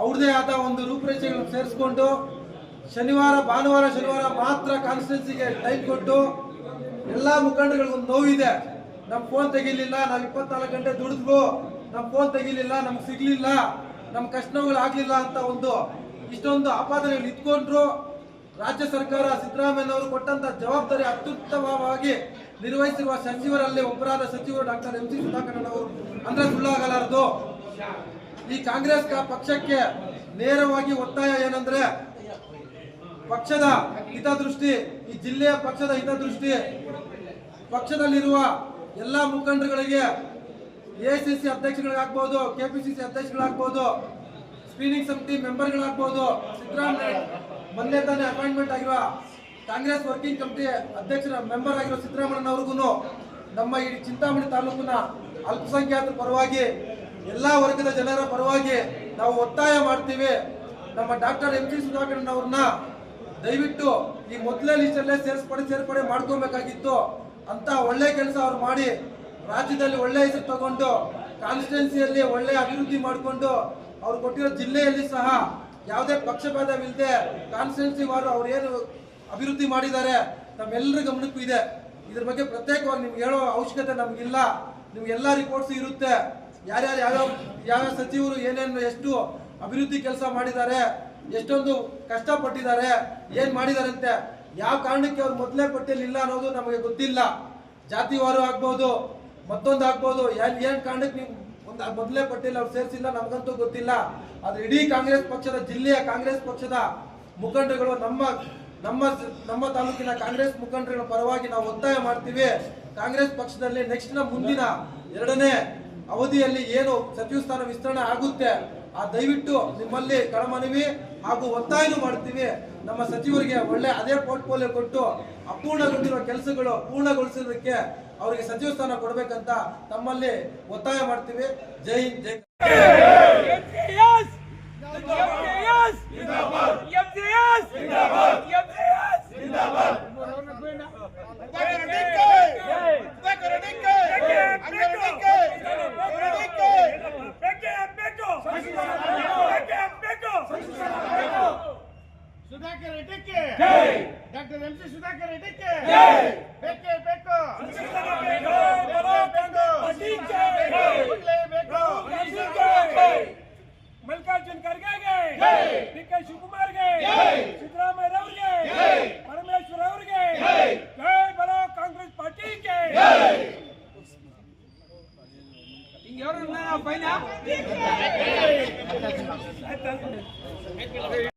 ಅವ್ರದೇ ಆದ ಒಂದು ರೂಪರೇಷೆಗಳನ್ನು ಸೇರಿಸ್ಕೊಂಡು ಶನಿವಾರ ಮಾತ್ರ ಕಾನ್ಸ್ಟಿಟ್ಯೂನ್ಸಿಗೆ ಟೈಮ್ ಕೊಟ್ಟು ಎಲ್ಲ ಮುಖಂಡರಿಗೂ ಒಂದು ನೋವಿದೆ. ನಮ್ಮ ಫೋನ್ ತೆಗಿಲಿಲ್ಲ, ನಾವು 24 ಗಂಟೆ ದುಡಿದ್ವು, ನಮ್ಮ ಫೋನ್ ತೆಗಿಲಿಲ್ಲ, ನಮ್ಗೆ ಸಿಗ್ಲಿಲ್ಲ, ನಮ್ಮ ಕಷ್ಟ ನೋವುಗಳು ಆಗ್ಲಿಲ್ಲ ಅಂತ ಇಷ್ಟೊಂದು ಆಪಾದನೆಗಳು ಇಟ್ಕೊಂಡ್ರು. ರಾಜ್ಯ ಸರ್ಕಾರ ಸಿದ್ದರಾಮಯ್ಯನವರು ಕೊಟ್ಟಂತ ಜವಾಬ್ದಾರಿ ಅತ್ಯುತ್ತಮವಾಗಿ ನಿರ್ವಹಿಸಿರುವ ಸಚಿವರಲ್ಲಿ ಒಬ್ಬರಾದ ಸಚಿವರು ಡಾಕ್ಟರ್ MC ಸುಧಾಕರ್ ಅವರು ಅಂದ್ರೆ ಸುಳ್ಳಾಗಲಾರದು. ಈ ಕಾಂಗ್ರೆಸ್ ಪಕ್ಷಕ್ಕೆ ನೇರವಾಗಿ ಒತ್ತಾಯ ಏನಂದ್ರೆ, ಪಕ್ಷದ ಹಿತದೃಷ್ಟಿ, ಈ ಜಿಲ್ಲೆಯ ಪಕ್ಷದ ಹಿತದೃಷ್ಟಿ, ಪಕ್ಷದಲ್ಲಿರುವ ಎಲ್ಲ ಮುಖಂಡರುಗಳಿಗೆ ACC ಅಧ್ಯಕ್ಷಗಳಾಗ್ಬೋದು, KPCC ಅಧ್ಯಕ್ಷಗಳಾಗ್ಬೋದು, ಸ್ಕ್ರೀನಿಂಗ್ ಸಮಿತಿ ಮೆಂಬರ್ಗಳಾಗ್ಬೋದು, ಸಿದ್ದರಾಮಯ್ಯ ಮೊನ್ನೆ ತಾನೇ ಅಪಾಯಿಂಟ್ಮೆಂಟ್ ಆಗಿರುವ ಕಾಂಗ್ರೆಸ್ ವರ್ಕಿಂಗ್ ಕಮಿಟಿ ಅಧ್ಯಕ್ಷರ ಮೆಂಬರ್ ಆಗಿರೋ ಸಿದ್ದರಾಮಯ್ಯನವ್ರಿಗೂ ನಮ್ಮ ಈ ಚಿಂತಾಮಣಿ ತಾಲೂಕಿನ ಅಲ್ಪಸಂಖ್ಯಾತರ ಪರವಾಗಿ ಎಲ್ಲ ವರ್ಗದ ಜನರ ಪರವಾಗಿ ನಾವು ಒತ್ತಾಯ ಮಾಡ್ತೀವಿ. ನಮ್ಮ ಡಾಕ್ಟರ್ MC ಸುಧಾಕರ್ ಅವ್ರನ್ನ ದಯವಿಟ್ಟು ಈ ಮೊದಲೇ ಲಿಸ್ಟಲ್ಲೇ ಸೇರ್ಪಡೆ ಮಾಡ್ಕೋಬೇಕಾಗಿತ್ತು. ಅಂತ ಒಳ್ಳೆ ಕೆಲಸ ಅವ್ರು ಮಾಡಿ ರಾಜ್ಯದಲ್ಲಿ ಒಳ್ಳೆ ಹೆಸರು ತಗೊಂಡು ಕಾನ್ಸ್ಟಿಟ್ಯೂನ್ಸಿಯಲ್ಲಿ ಒಳ್ಳೆ ಅಭಿವೃದ್ಧಿ ಮಾಡಿಕೊಂಡು ಅವ್ರು ಕೊಟ್ಟಿರೋ ಜಿಲ್ಲೆಯಲ್ಲಿ ಸಹ ಯಾವುದೇ ಪಕ್ಷಭೇದವಿಲ್ಲದೆ ಕಾನ್ಸ್ಟಿಟ್ಯೂನ್ಸಿ ವಾರು ಅವ್ರು ಏನು ಅಭಿವೃದ್ಧಿ ಮಾಡಿದ್ದಾರೆ ನಮ್ಮೆಲ್ಲರ ಗಮನಕ್ಕೂ ಇದೆ. ಇದ್ರ ಬಗ್ಗೆ ಪ್ರತ್ಯೇಕವಾಗಿ ನಿಮ್ಗೆ ಹೇಳೋ ಅವಶ್ಯಕತೆ ನಮಗಿಲ್ಲ. ನಿಮ್ಗೆಲ್ಲ ರಿಪೋರ್ಟ್ಸ್ ಇರುತ್ತೆ. ಯಾರ್ಯಾರು ಯಾವ ಸಚಿವರು ಏನೇನು ಎಷ್ಟು ಅಭಿವೃದ್ಧಿ ಕೆಲಸ ಮಾಡಿದ್ದಾರೆ, ಎಷ್ಟೊಂದು ಕಷ್ಟಪಟ್ಟಿದ್ದಾರೆ, ಏನ್ ಮಾಡಿದ್ದಾರೆ ಅಂತೆ, ಯಾವ ಕಾರಣಕ್ಕೆ ಅವ್ರು ಮೊದಲೇ ಪಟ್ಟಿಯಲ್ಲಿ ಇಲ್ಲ ಅನ್ನೋದು ನಮಗೆ ಗೊತ್ತಿಲ್ಲ. ಜಾತಿವಾರು ಆಗ್ಬೋದು, ಮತ್ತೊಂದು ಆಗ್ಬೋದು, ಏನ್ ಕಾರಣಕ್ಕೆ ನೀವು ಒಂದು ಮೊದಲೇ ಪಟ್ಟಿಯಲ್ಲಿ ಅವ್ರು ಸೇರಿಸಿಲ್ಲ ನಮ್ಗಂತೂ ಗೊತ್ತಿಲ್ಲ. ಆದ್ರೆ ಇಡೀ ಕಾಂಗ್ರೆಸ್ ಪಕ್ಷದ ಜಿಲ್ಲೆಯ ಕಾಂಗ್ರೆಸ್ ಪಕ್ಷದ ಮುಖಂಡರುಗಳು ನಮ್ಮ ತಾಲೂಕಿನ ಕಾಂಗ್ರೆಸ್ ಮುಖಂಡರುಗಳ ಪರವಾಗಿ ನಾವು ಒತ್ತಾಯ ಮಾಡ್ತೀವಿ. ಕಾಂಗ್ರೆಸ್ ಪಕ್ಷದಲ್ಲಿ ಮುಂದಿನ 2ನೇ ಅವಧಿಯಲ್ಲಿ ಏನು ಸಚಿವ ಸ್ಥಾನ ವಿಸ್ತರಣೆ ಆಗುತ್ತೆ ಆ ದಯವಿಟ್ಟು ನಿಮ್ಮಲ್ಲಿ ಕಳಮನವಿ ಹಾಗೂ ಒತ್ತಾಯನೂ ಮಾಡ್ತೀವಿ. ನಮ್ಮ ಸಚಿವರಿಗೆ ಒಳ್ಳೆ ಅದೇ ಪೋರ್ಟ್ಫೋಲಿಯೋ ಕೊಟ್ಟು ಅಪೂರ್ಣಗೊಂಡಿರುವ ಕೆಲಸಗಳು ಪೂರ್ಣಗೊಳಿಸೋದಕ್ಕೆ ಅವರಿಗೆ ಸಚಿವ ಸ್ಥಾನ ಕೊಡಬೇಕಂತ ತಮ್ಮಲ್ಲಿ ಒತ್ತಾಯ ಮಾಡ್ತೀವಿ. ಜೈ ಹಿಂದ್, ಜೈ ಸುಧಾಕರ್ ರೆಡ್ಡಿಗೆ ಡಾಕ್ಟರ್ MC ಸುಧಾಕರ್ ರೆಡ್ಡಿಗೆ ಬೇಕೇ ಬೇಕು, ಮಲ್ಲಿಕಾರ್ಜುನ್ ಖರ್ಗೆಗೆ, DK ಶಿವಕುಮಾರ್ಗೆ,